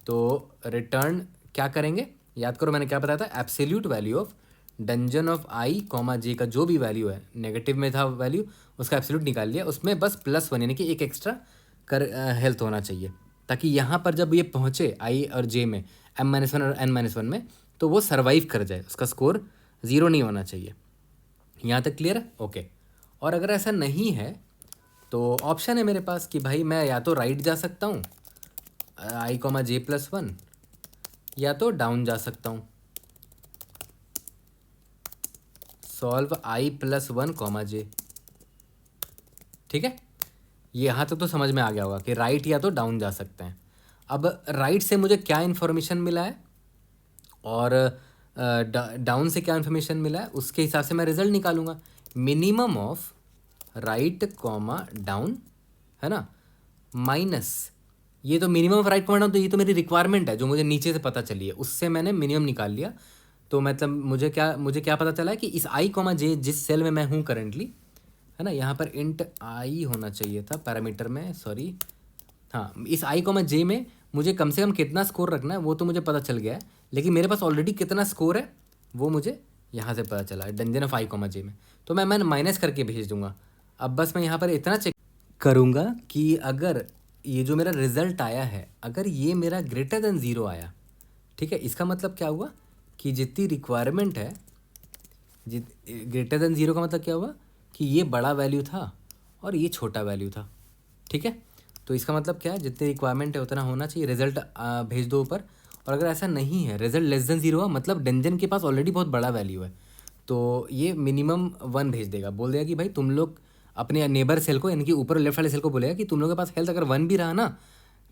तो रिटर्न क्या करेंगे, याद करो मैंने क्या बताया था, absolute value of dungeon of i, j का जो भी वैल्यू है, नेगेटिव में था वैल्यू, उसका एब्सोल्यूट निकाल लिया, उसमें बस +1 यानी कि एक एक्स्ट्रा कर हेल्थ होना चाहिए, ताकि यहाँ पर जब ये पहुँचे i और j में, m-1 और n-1 में, तो वो सर्वाइव कर जाए, उसका स्कोर 0 नहीं होना चाहिए। यहाँ तक क्लियर है। ओके, और अगर ऐसा नहीं है तो ऑप्शन है मेरे पास कि भाई मैं या तो राइट जा सकता हूँ i, j+1, या तो डाउन जा सकता हूँ, सॉल्व i+1, j। ठीक है, ये यहाँ तक तो समझ में आ गया होगा कि राइट या तो डाउन जा सकते हैं। अब राइट से मुझे क्या इन्फॉर्मेशन मिला है और डाउन से क्या इन्फॉर्मेशन मिला है, उसके हिसाब से मैं रिजल्ट निकालूंगा। मिनिमम ऑफ राइट डाउन, है ना, माइनस ये तो मिनिमम ऑफ राइट डाउन, तो ये तो मेरी रिक्वायरमेंट है जो मुझे नीचे से पता चली है, उससे मैंने मिनिमम निकाल लिया। तो मतलब मुझे क्या पता चला है कि इस i, j जिस सेल में मैं हूँ करेंटली, है ना, यहाँ पर इंट i होना चाहिए था पैरामीटर में, सॉरी, हाँ, इस i, j में मुझे कम से कम कितना स्कोर रखना है वो तो मुझे पता चल गया है, लेकिन मेरे पास ऑलरेडी कितना स्कोर है वो मुझे यहाँ से पता चला है डंजन ऑफ i, j में, तो मैं माइनस करके भेज दूंगा। अब बस मैं यहाँ पर इतना चेक करूँगा कि अगर ये जो मेरा रिजल्ट आया है, अगर ये मेरा ग्रेटर देन 0 आया, ठीक है, इसका मतलब क्या हुआ कि जितनी रिक्वायरमेंट है, ग्रेटर देन 0 का मतलब क्या हुआ कि ये बड़ा वैल्यू था और ये छोटा वैल्यू था। ठीक है, तो इसका मतलब क्या है, जितनी रिक्वायरमेंट है उतना होना चाहिए, रिजल्ट भेज दो ऊपर। और अगर ऐसा नहीं है, रिजल्ट लेस देन 0 हुआ, मतलब डंजन के पास ऑलरेडी बहुत बड़ा वैल्यू है, तो ये मिनिमम 1 भेज देगा, बोल देगा कि भाई तुम लोग अपने नेबर सेल को, यानी कि ऊपर लेफ्ट वाले सेल को बोलेगा कि तुम लोगों के पास हेल्थ अगर 1 भी रहा ना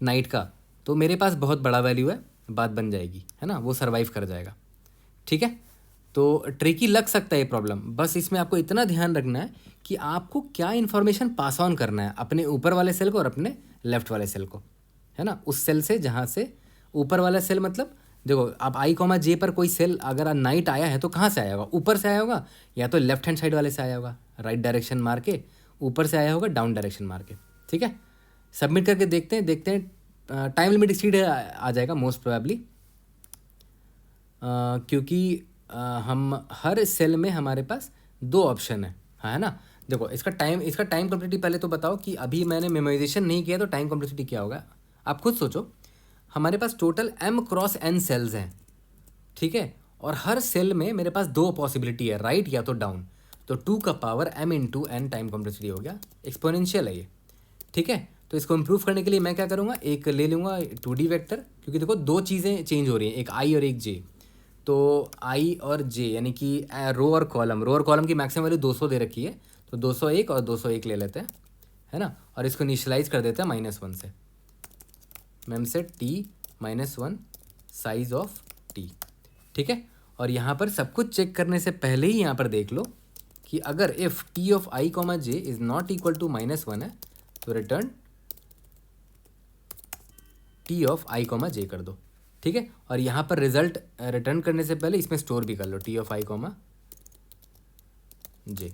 नाइट का, तो मेरे पास बहुत बड़ा वैल्यू है, बात बन जाएगी, है ना, वो सर्वाइव कर जाएगा। ठीक है, तो ट्रिकी लग सकता है ये प्रॉब्लम, बस इसमें आपको इतना ध्यान रखना है कि आपको क्या इन्फॉर्मेशन पास ऑन करना है अपने ऊपर वाले सेल को और अपने लेफ्ट वाले सेल को, है ना, उस सेल से जहाँ से ऊपर वाला सेल, मतलब देखो आप I, J पर कोई सेल अगर नाइट आया है तो कहाँ से आया होगा, ऊपर से आया होगा, या तो लेफ्ट हैंड साइड वाले से आया होगा, राइट डायरेक्शन मार के ऊपर से आया होगा, डाउन डायरेक्शन मार के। ठीक है, सबमिट करके देखते हैं टाइम लिमिट एक्सीड आ जाएगा मोस्ट प्रोबेबली, क्योंकि हम हर सेल में हमारे पास 2 ऑप्शन है, हाँ, है ना। देखो इसका टाइम कम्प्लीटिटी पहले तो बताओ कि अभी मैंने मेमोराइजेशन नहीं किया तो टाइम कम्प्लीटिटी क्या होगा, आप खुद सोचो। हमारे पास टोटल m×n सेल्स हैं, ठीक है, और हर सेल में मेरे पास 2 पॉसिबिलिटी है, राइट या तो डाउन, तो 2 का पावर m×n टाइम कम्प्लेक्सिटी हो गया, एक्सपोनेंशियल है ये। ठीक है, तो इसको इम्प्रूव करने के लिए मैं क्या करूँगा, एक ले लूँगा 2D वेक्टर, क्योंकि देखो 2 चीज़ें चेंज हो रही हैं, एक I और एक J, तो I और J यानी कि रो और कॉलम की मैक्सिमम वैल्यू 200 दे रखी है, तो 201 और 201 ले लेते हैं, है ना, और इसको इनिशियलाइज कर देते हैं -1 से, मैम से t-1 साइज ऑफ t। ठीक है, और यहाँ पर सब कुछ चेक करने से पहले ही यहाँ पर देख लो कि अगर if t of I, J is not equal to -1 है तो return t of I, J कर दो। ठीक है, और यहाँ पर रिजल्ट रिटर्न करने से पहले इसमें स्टोर भी कर लो t ऑफ I, J।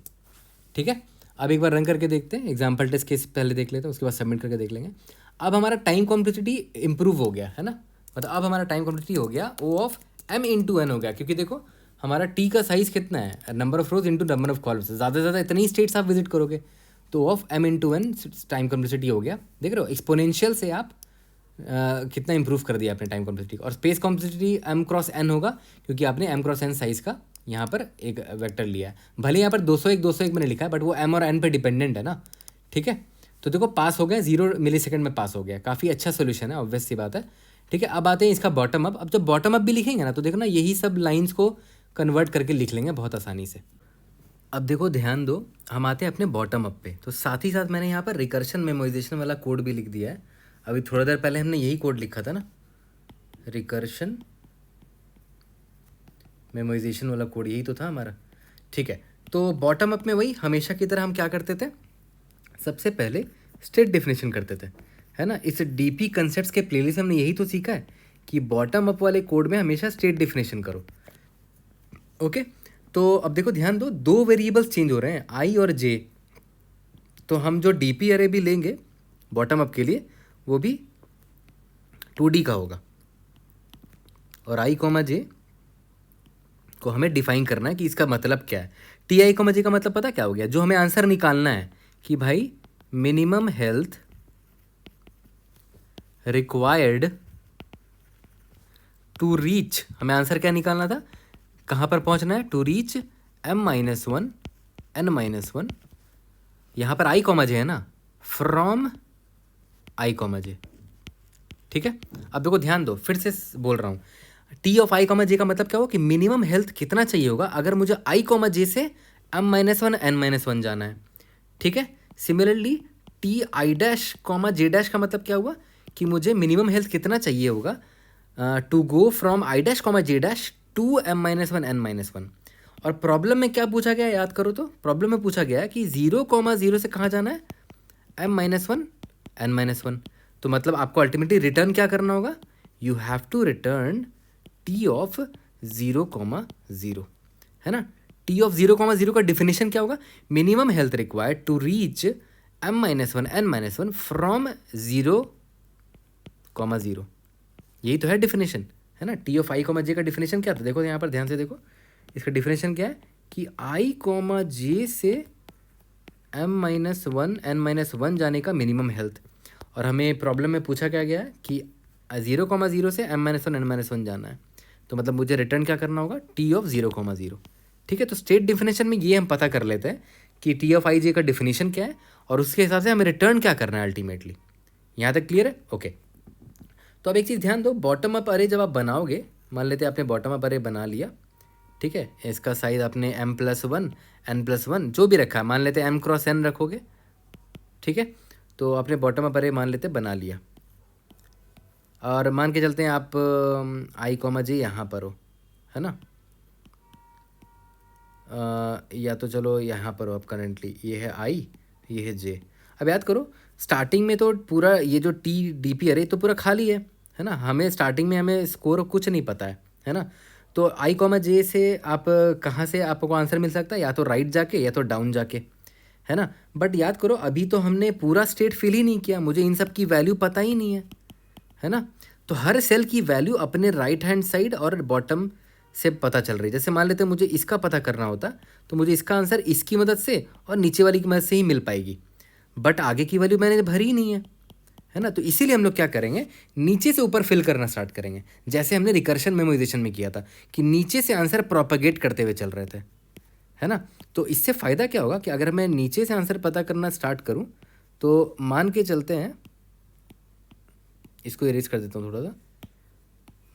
ठीक है, अब एक बार रन करके देखते हैं, एग्जाम्पल टेस्ट केस पहले देख लेते हैं, उसके बाद सबमिट करके देख लेंगे। अब हमारा टाइम कॉम्प्लेक्सिटी इंप्रूव हो गया, है ना, मतलब अब हमारा टाइम कॉम्प्लेक्सिटी हो गया O ऑफ m×n हो गया, क्योंकि देखो हमारा t का साइज़ कितना है, number of rose into number of columns, ज़्यादा से ज़्यादा इतनी स्टेट्स आप विजिट करोगे, तो ऑफ m×n टाइम कॉम्प्लेक्सिटी हो गया। देख रहे हो, एक्सपोनेंशियल से आप कितना इंप्रूव कर दिया आपने टाइम कॉम्प्लेक्सिटी। और स्पेस कॉम्प्लेक्सिटी m×n होगा, क्योंकि आपने m×n साइज़ का यहाँ पर एक वेक्टर लिया है, भले यहाँ पर 201 मैंने लिखा है, बट वो m और n पे डिपेंडेंट है ना। ठीक है, तो देखो पास हो गया, 0 मिलीसेकंड में पास हो गया, काफ़ी अच्छा सोल्यूशन है, ऑब्वियस सी बात है। ठीक है, अब आते हैं इसका बॉटम अप। अब जब बॉटम अप भी लिखेंगे ना तो देखो ना, यही सब लाइंस को कन्वर्ट करके लिख लेंगे बहुत आसानी से। अब देखो ध्यान दो, हम आते हैं अपने बॉटम अप पे, तो साथ ही साथ मैंने यहाँ पर रिकर्शन मेमोराइजेशन वाला कोड भी लिख दिया है। अभी थोड़ा देर पहले हमने यही कोड लिखा था ना, रिकर्शन मेमोराइजेशन वाला कोड यही तो था हमारा। ठीक है, तो बॉटम अप में वही हमेशा की तरह हम क्या करते थे, सबसे पहले स्टेट डेफिनेशन करते थे, है ना। इस डीपी कंसेप्ट्स के प्लेलिस्ट में हमने यही तो सीखा है कि बॉटम अप वाले कोड में हमेशा स्टेट डेफिनेशन करो। ओके, तो अब देखो ध्यान दो, 2 वेरिएबल्स चेंज हो रहे हैं I और J, तो हम जो डीपी अरे भी लेंगे बॉटम अप के लिए वो भी 2D का होगा, और I, J को हमें डिफाइन करना है कि इसका मतलब क्या है। TI, J का मतलब पता क्या हो गया, जो हमें आंसर निकालना है कि भाई minimum health required to reach, हमें आंसर क्या निकालना था, कहाँ पर पहुँचना है, टू रीच m-1 n-1, यहाँ पर I, J है ना, फ्रॉम I, J। ठीक है, अब देखो ध्यान दो, फिर से बोल रहा हूँ, T ऑफ I, J का मतलब क्या होगा कि मिनिमम हेल्थ कितना चाहिए होगा अगर मुझे I, J से m-1 n-1 जाना है। ठीक है, similarly TI dash J dash का मतलब क्या हुआ कि मुझे मिनिमम हेल्थ कितना चाहिए होगा to go from I dash J dash to m-1 n-1। और प्रॉब्लम में क्या पूछा गया, याद करो तो प्रॉब्लम में पूछा गया कि 0,0 से कहाँ जाना है, m-1 n-1, तो मतलब आपको अल्टीमेटली रिटर्न क्या करना होगा, you have to return T of 0,0, है ना। T ऑफ 0,0 का डिफिनेशन क्या होगा, minimum health required to reach m-1 n-1 from 0,0, यही तो है डिफिनेशन, है ना। T ऑफ I, J का डिफिनेशन क्या था, देखो यहाँ पर ध्यान से देखो, इसका डिफिनेशन क्या है कि I, J से m-1 n-1 जाने का मिनिमम हेल्थ, और हमें प्रॉब्लम में पूछा क्या गया है कि 0,0 से m-1 n-1 जाना है, तो मतलब मुझे रिटर्न क्या करना होगा, T ऑफ 0,0। ठीक है, तो स्टेट डिफिनेशन में ये हम पता कर लेते हैं कि T ऑफ I, J का डिफिनेशन क्या है, और उसके हिसाब से हमें रिटर्न क्या करना है अल्टीमेटली। यहाँ तक क्लियर है, ओके। तो अब एक चीज़ ध्यान दो, बॉटम अप अरे जब आप बनाओगे, मान लेते हैं आपने बॉटम अप अरे बना लिया, ठीक है। इसका साइज आपने m+1 n+1 जो भी रखा है, मान लेते हैं m क्रॉस n रखोगे, ठीक है। तो आपने बॉटम अप अरे मान लेते बना लिया, और मान के चलते हैं आप i कॉमा जे यहाँ पर हो, है ना। या तो चलो यहाँ पर हो आप करेंटली, ये है i, ये है j। अब याद करो स्टार्टिंग में तो पूरा ये जो टी डी पी अरे तो पूरा खाली है ना। हमें स्टार्टिंग में हमें स्कोर कुछ नहीं पता है ना। तो i कॉमा जे से आप कहाँ से आपको आंसर मिल सकता है, या तो राइट जाके या तो डाउन जाके, है ना। बट याद करो अभी तो हमने पूरा स्टेट फिल ही नहीं किया, मुझे इन सब की वैल्यू पता ही नहीं है ना। तो हर सेल की वैल्यू अपने राइट हैंड साइड और बॉटम से पता चल रही है। जैसे मान लेते हैं मुझे इसका पता करना होता तो मुझे इसका आंसर इसकी मदद से और नीचे वाली की मदद से ही मिल पाएगी, बट आगे की वैल्यू मैंने भरी ही नहीं है ना। तो इसीलिए हम लोग क्या करेंगे, नीचे से ऊपर फिल करना स्टार्ट करेंगे, जैसे हमने रिकर्शन मेमोराइजेशन में किया था कि नीचे से आंसर प्रोपेगेट करते हुए चल रहे थे, है ना। तो इससे फ़ायदा क्या होगा कि अगर मैं नीचे से आंसर पता करना स्टार्ट करूं, तो मान के चलते हैं, इसको इरेज कर देता हूँ थोड़ा सा।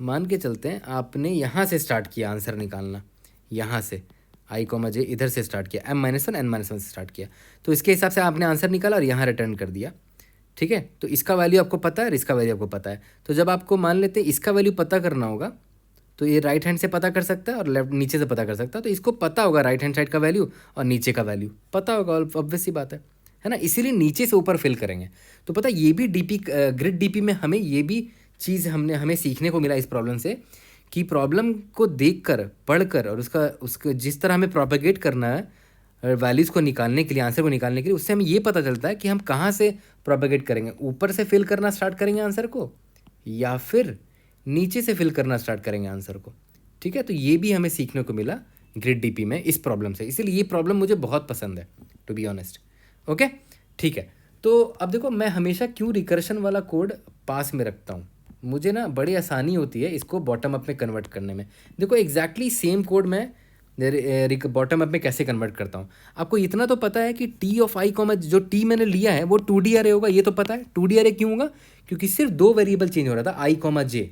मान के चलते हैं आपने यहाँ से स्टार्ट किया आंसर निकालना, यहाँ से i कॉमा जे इधर से स्टार्ट किया, m-1 n-1 से स्टार्ट किया, तो इसके हिसाब से आपने आंसर निकाला और यहाँ रिटर्न कर दिया, ठीक है। तो इसका वैल्यू आपको पता है और इसका वैल्यू आपको पता है। तो जब आपको मान लेते हैं इसका वैल्यू पता करना होगा, तो ये राइट हैंड से पता कर सकता है और लेफ्ट नीचे से पता कर सकता है। तो इसको पता होगा राइट हैंड साइड का वैल्यू और नीचे का वैल्यू पता होगा, ऑब्वियस सी बात है ना। इसीलिए नीचे से ऊपर फिल करेंगे। तो पता ये भी डीपी ग्रिड डीपी में हमें ये भी चीज़ हमें सीखने को मिला इस प्रॉब्लम से, कि प्रॉब्लम को देखकर पढ़कर और उसका जिस तरह हमें प्रोपेगेट करना है वैल्यूज़ को निकालने के लिए, आंसर को निकालने के लिए, उससे हमें ये पता चलता है कि हम कहाँ से प्रोपेगेट करेंगे, ऊपर से फिल करना स्टार्ट करेंगे आंसर को या फिर नीचे से फिल करना स्टार्ट करेंगे आंसर को, ठीक है। तो ये भी हमें सीखने को मिला ग्रिड डीपी में इस प्रॉब्लम से, इसीलिए ये प्रॉब्लम मुझे बहुत पसंद है टू बी ऑनेस्ट। ओके, ठीक है। तो अब देखो मैं हमेशा क्यों रिकर्शन वाला कोड पास में रखता हूँ, मुझे ना बड़ी आसानी होती है इसको बॉटम अप में कन्वर्ट करने में। देखो एग्जैक्टली सेम कोड मैं बॉटम अप में कैसे कन्वर्ट करता हूँ। आपको इतना तो पता है कि टी ऑफ आई कॉमा जो टी मैंने लिया है वो 2D अरे होगा, ये तो पता है। 2D अरे क्यों होगा, क्योंकि सिर्फ 2 वेरिएबल चेंज हो रहा था आई कॉमा जे,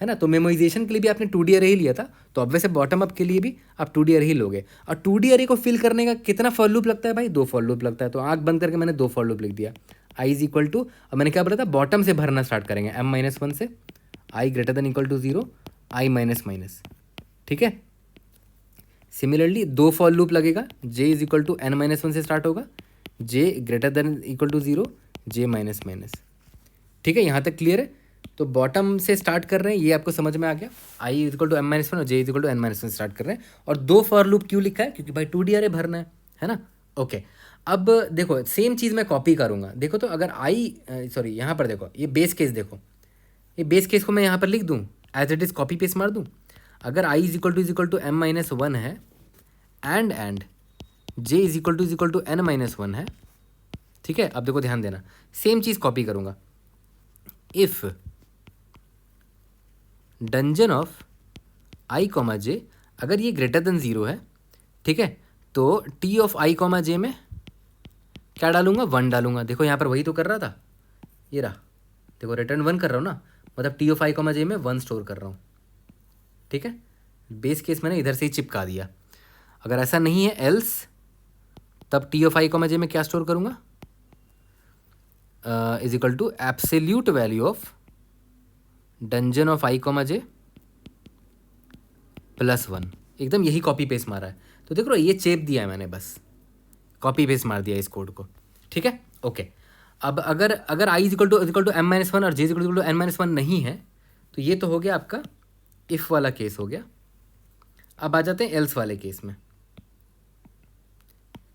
है ना। तो मेमोराइजेशन के लिए भी आपने 2D अरे ही लिया था, तो अब वैसे बॉटम अप के लिए भी आप 2D अरे ही लोगे। और 2D अरे को फिल करने का कितना फॉर लूप लगता है भाई, 2 फॉर लूप लगता है। तो आंख बंद करके मैंने 2 फॉर लूप लिख दिया। आई इज इक्वल टू, अब मैंने क्या बोला था, बॉटम से भरना स्टार्ट करेंगे m-1 से, i greater than equal to 0, i minus minus, ठीक है। सिमिलरली 2 फॉर लूप लगेगा, j is equal to n-1 से स्टार्ट होगा, j greater than equal to 0, j minus minus, ठीक है। यहाँ तक क्लियर है। तो बॉटम से स्टार्ट कर रहे हैं, ये आपको समझ में आ गया। i is equal to m-1 और j is equal to n-1 start कर रहे हैं, और 2 फॉर लूप क्यों लिखा है, क्योंकि भाई 2D अरे भरना है ना। ओके, अब देखो सेम चीज़ मैं कॉपी करूँगा। देखो तो अगर सॉरी यहाँ पर देखो ये बेस केस, देखो ये बेस केस को मैं यहाँ पर लिख दूँ as it is, copy paste मार दूँ। अगर i is equal to m-1 है and j is equal to n-1 है, ठीक है। अब देखो ध्यान देना, सेम चीज़ कॉपी करूँगा। If dungeon of i comma j, अगर ये ग्रेटर देन 0 है, ठीक है, तो t of i comma j में क्या डालूंगा, 1 डालूंगा। देखो यहाँ पर वही तो कर रहा था, ये रहा, देखो रिटर्न 1 कर रहा हूँ ना, मतलब T of i comma j में 1 स्टोर कर रहा हूँ, ठीक है। बेस केस मैंने इधर से ही चिपका दिया। अगर ऐसा नहीं है एल्स, तब T of i comma j में क्या स्टोर करूँगा, is equal to absolute value of dungeon of i comma j +1। एकदम यही कॉपी पेस्ट मारा है। तो देख रहे हो ये चेप दिया है मैंने, बस कॉपी पेस्ट मार दिया इस कोड को, ठीक है। ओके, अब अगर i is equal to m-1 और j is equal to n-1 नहीं है, तो ये तो हो गया आपका इफ़ वाला केस हो गया। अब आ जाते हैं एल्स वाले केस में,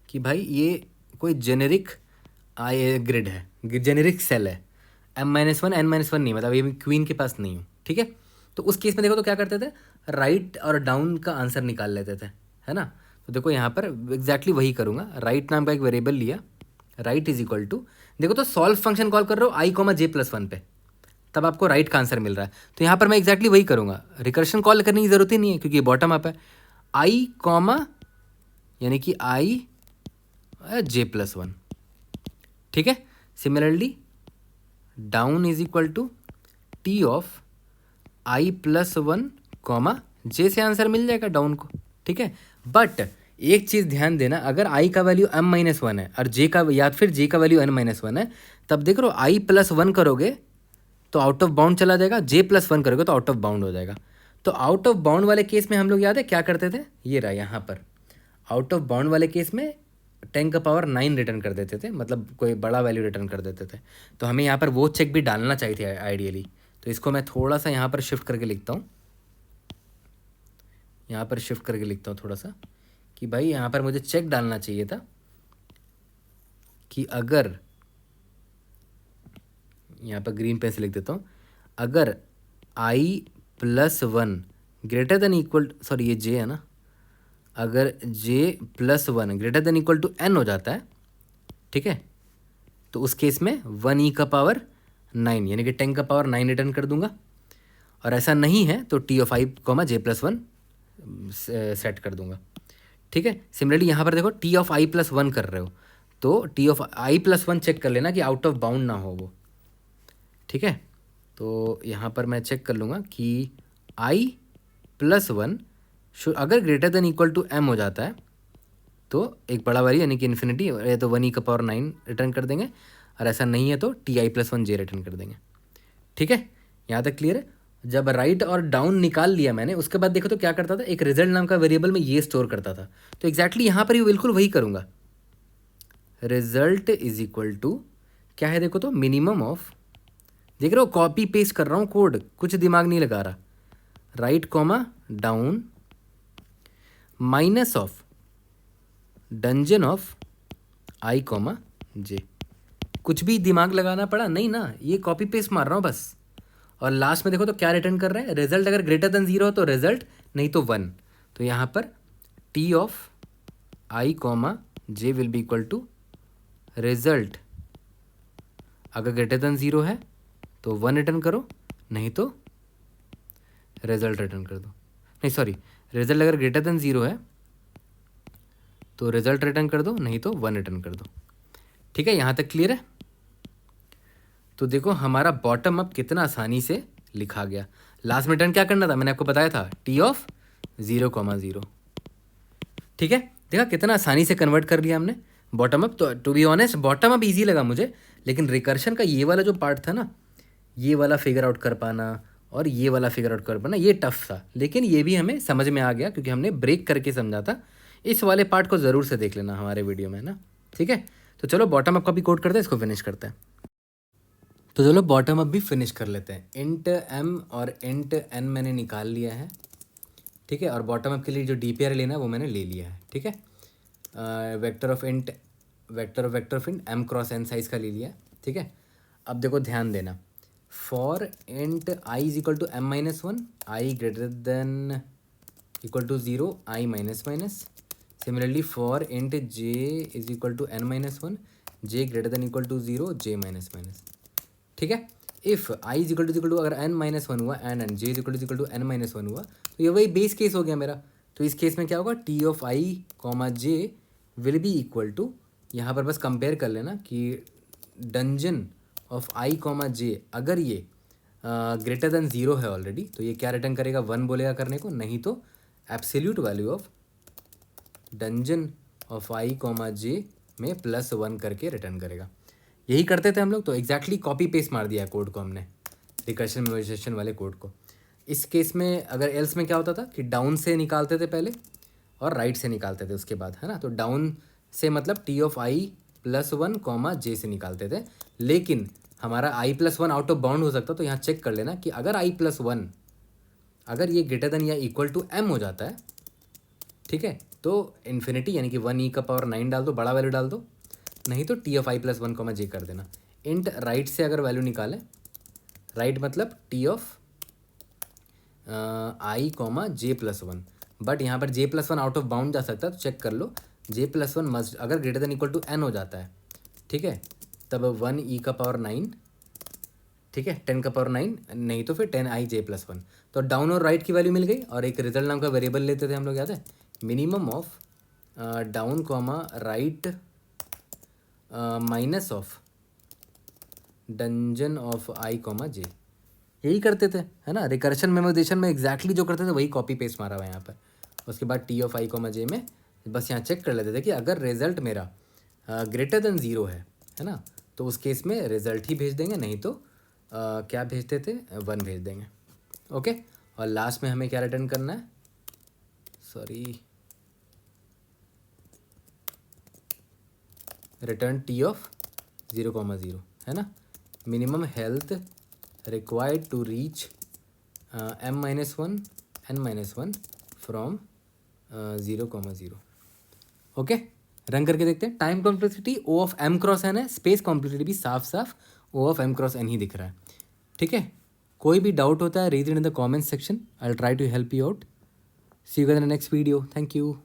कि भाई ये कोई जेनेरिक ग्रिड है, जेनेरिक सेल है, m-1 n-1 नहीं, मतलब ये क्वीन के पास नहीं हूँ, ठीक है। तो उस केस में देखो तो क्या करते थे, राइट और डाउन का आंसर निकाल लेते थे, है ना। तो देखो यहाँ पर एग्जैक्टली वही करूँगा, राइट नाम का एक वेरिएबल लिया, राइट इज इक्वल टू, देखो तो सॉल्व फंक्शन कॉल कर रहे हो आई कॉमा जे +1 पे, तब आपको राइट का आंसर मिल रहा है। तो यहाँ पर मैं एग्जैक्टली वही करूँगा, रिकर्शन कॉल करने की ज़रूरत ही नहीं है क्योंकि ये बॉटम अप है। आई कॉमा यानी कि आई j+1, ठीक है। Similarly down is equal to T of i +1 comma j से आंसर मिल जाएगा डाउन को, ठीक है। बट एक चीज़ ध्यान देना, अगर आई का वैल्यू m-1 है और जे का या फिर जे का वैल्यू n-1 है, तब देख लो i+1 करोगे तो आउट ऑफ बाउंड चला जाएगा, j+1 करोगे तो आउट ऑफ बाउंड हो जाएगा। तो आउट ऑफ बाउंड वाले केस में हम लोग याद है क्या करते थे, ये रहा यहाँ पर, आउट ऑफ बाउंड वाले केस में 10⁹ रिटर्न कर देते थे, मतलब कोई बड़ा वैल्यू रिटर्न कर देते थे। तो हमें यहाँ पर वो चेक भी डालना चाहिए थी आइडियली। तो इसको मैं थोड़ा सा यहाँ पर शिफ्ट करके लिखता हूँ, यहाँ पर शिफ्ट करके लिखता हूँ थोड़ा सा, कि भाई यहाँ पर मुझे चेक डालना चाहिए था कि अगर, यहाँ पर ग्रीन पेन से लिख देता हूँ, अगर i+1 greater than equal, sorry ये j है ना, अगर j+1 greater than equal to n हो जाता है, ठीक है, तो उस केस में 1e⁹ यानी कि 10⁹ रिटर्न कर दूंगा। और ऐसा नहीं है तो t(i,j+1) सेट कर दूंगा, ठीक है। सिमिलरली यहाँ पर देखो t(i+1) कर रहे हो तो t(i+1) चेक कर लेना कि आउट ऑफ बाउंड ना हो वो, ठीक है। तो यहाँ पर मैं चेक कर लूँगा कि i+1 अगर greater than equal to m हो जाता है तो एक बड़ा वैल्यू यानी कि इन्फिनिटी, या तो 1e⁹ रिटर्न कर देंगे, और ऐसा नहीं है तो ti+1j रिटर्न कर देंगे, ठीक है। यहाँ तक क्लियर है। जब राइट और डाउन निकाल लिया मैंने, उसके बाद देखो तो क्या करता था, एक रिजल्ट नाम का वेरिएबल में ये स्टोर करता था। तो एग्जैक्टली यहाँ पर भी बिल्कुल वही करूँगा, रिजल्ट इज इक्वल टू क्या है देखो तो, मिनिमम ऑफ, देख रहे हो कॉपी पेस्ट कर रहा हूँ कोड, कुछ दिमाग नहीं लगा रहा, right comma down minus of dungeon of i,j। कुछ भी दिमाग लगाना पड़ा नहीं ना, ये कॉपी पेस्ट मार रहा हूँ बस। और लास्ट में देखो तो क्या रिटर्न कर रहे हैं, रिजल्ट अगर ग्रेटर देन 0 हो तो रिजल्ट, नहीं तो 1। तो यहाँ पर t(i,j) will be equal to result, अगर ग्रेटर देन 0 है तो 1 रिटर्न करो, नहीं तो रिजल्ट रिटर्न कर दो, नहीं सॉरी, रिजल्ट अगर ग्रेटर देन 0 है तो रिजल्ट रिटर्न कर दो, नहीं तो 1 रिटर्न कर दो, ठीक है। यहाँ तक क्लियर है। तो देखो हमारा बॉटम अप कितना आसानी से लिखा गया। लास्ट में रिटर्न क्या करना था, मैंने आपको बताया था t(0,0), ठीक है। देखा कितना आसानी से कन्वर्ट कर लिया हमने बॉटम अप। तो to be honest bottom up easy लगा मुझे, लेकिन रिकर्शन का ये वाला जो पार्ट था ना, ये वाला फिगर आउट कर पाना और ये वाला फिगर आउट कर पाना, ये टफ था, लेकिन ये भी हमें समझ में आ गया क्योंकि हमने ब्रेक करके समझा था। इस वाले पार्ट को ज़रूर से देख लेना हमारे वीडियो में ना, ठीक है। तो चलो बॉटम अप का भी कोड करते हैं, इसको फिनिश करते हैं। तो चलो बॉटम अप भी फिनिश कर लेते हैं। इंट m और इंट n मैंने निकाल लिया है, ठीक है। और बॉटम अप के लिए जो डीपीआर लेना है वो मैंने ले लिया है, ठीक है। Vector of int m cross n size का ले लिया, ठीक है। अब देखो ध्यान देना, for int i is equal to m-1, i greater than equal to 0, i minus minus. Similarly for int j is equal to n-1, j greater than equal to 0, j minus minus, ठीक है। If i is equal to अगर n-1 हुआ and j is equal to n-1 हुआ, तो ये वही base case हो गया मेरा। तो इस केस में क्या होगा, t(i,j) will be equal to, यहाँ पर बस कंपेयर कर लेना कि डंजन ऑफ i,j अगर ये ग्रेटर देन 0 है ऑलरेडी, तो ये क्या रिटर्न करेगा, 1 बोलेगा करने को, नहीं तो absolute value of dungeon of i,j में +1 करके रिटर्न करेगा। यही करते थे हम लोग। तो एग्जैक्टली कॉपी पेस्ट मार दिया कोड को हमने, रिकर्शन मेमोराइजेशन वाले कोड को। इस केस में अगर एल्स में क्या होता था कि डाउन से निकालते थे पहले और राइट से निकालते थे उसके बाद, है ना। तो डाउन से मतलब t(i+1, j) से निकालते थे, लेकिन हमारा i+1 आउट ऑफ बाउंड हो सकता। तो यहाँ चेक कर लेना कि अगर i+1 अगर ये ग्रेटर देन या इक्वल टू m हो जाता है, ठीक है, तो इन्फिनिटी यानी कि 1e⁹ डाल दो, बड़ा वैल्यू डाल दो, नहीं तो t(i+1, j) कर देना। इंट राइट से अगर वैल्यू निकालें, राइट मतलब t(i,j+1), बट यहाँ पर j+1 आउट ऑफ बाउंड जा सकता है, तो चेक कर लो j+1 मस्ट अगर greater than equal to n हो जाता है, ठीक है, तब 1e⁹, ठीक है, 10⁹, नहीं तो फिर 10i,j+1। तो डाउन और राइट की वैल्यू मिल गई। और एक रिजल्ट नाम का वेरिएबल लेते थे हम लोग, याद है, minimum of down right minus of dungeon of i,j। यही करते थे, है ना। रिकर्शन मेमोराइजेशन में एग्जैक्टली जो करते थे वही कॉपी पेस्ट मारा हुआ है यहाँ पर। उसके बाद T of i comma j में बस यहाँ चेक कर लेते थे कि अगर रिजल्ट मेरा ग्रेटर देन ज़ीरो है ना, तो उस केस में रिजल्ट ही भेज देंगे, नहीं तो क्या भेजते थे, 1 भेज देंगे। ओके, और लास्ट में हमें क्या रिटर्न करना है, सॉरी, रिटर्न टी ऑफ 0,0 है ना, minimum health required to reach m-1 n-1 from 0,0। Okay, run करके देखते हैं। Time complexity O of m cross n है, स्पेस कॉम्प्लेक्सिटी भी साफ साफ O of m cross n ही दिख रहा है। ठीक है, कोई भी डाउट होता है read in the comment section, I will try to help you out. See you guys in the next video, thank you.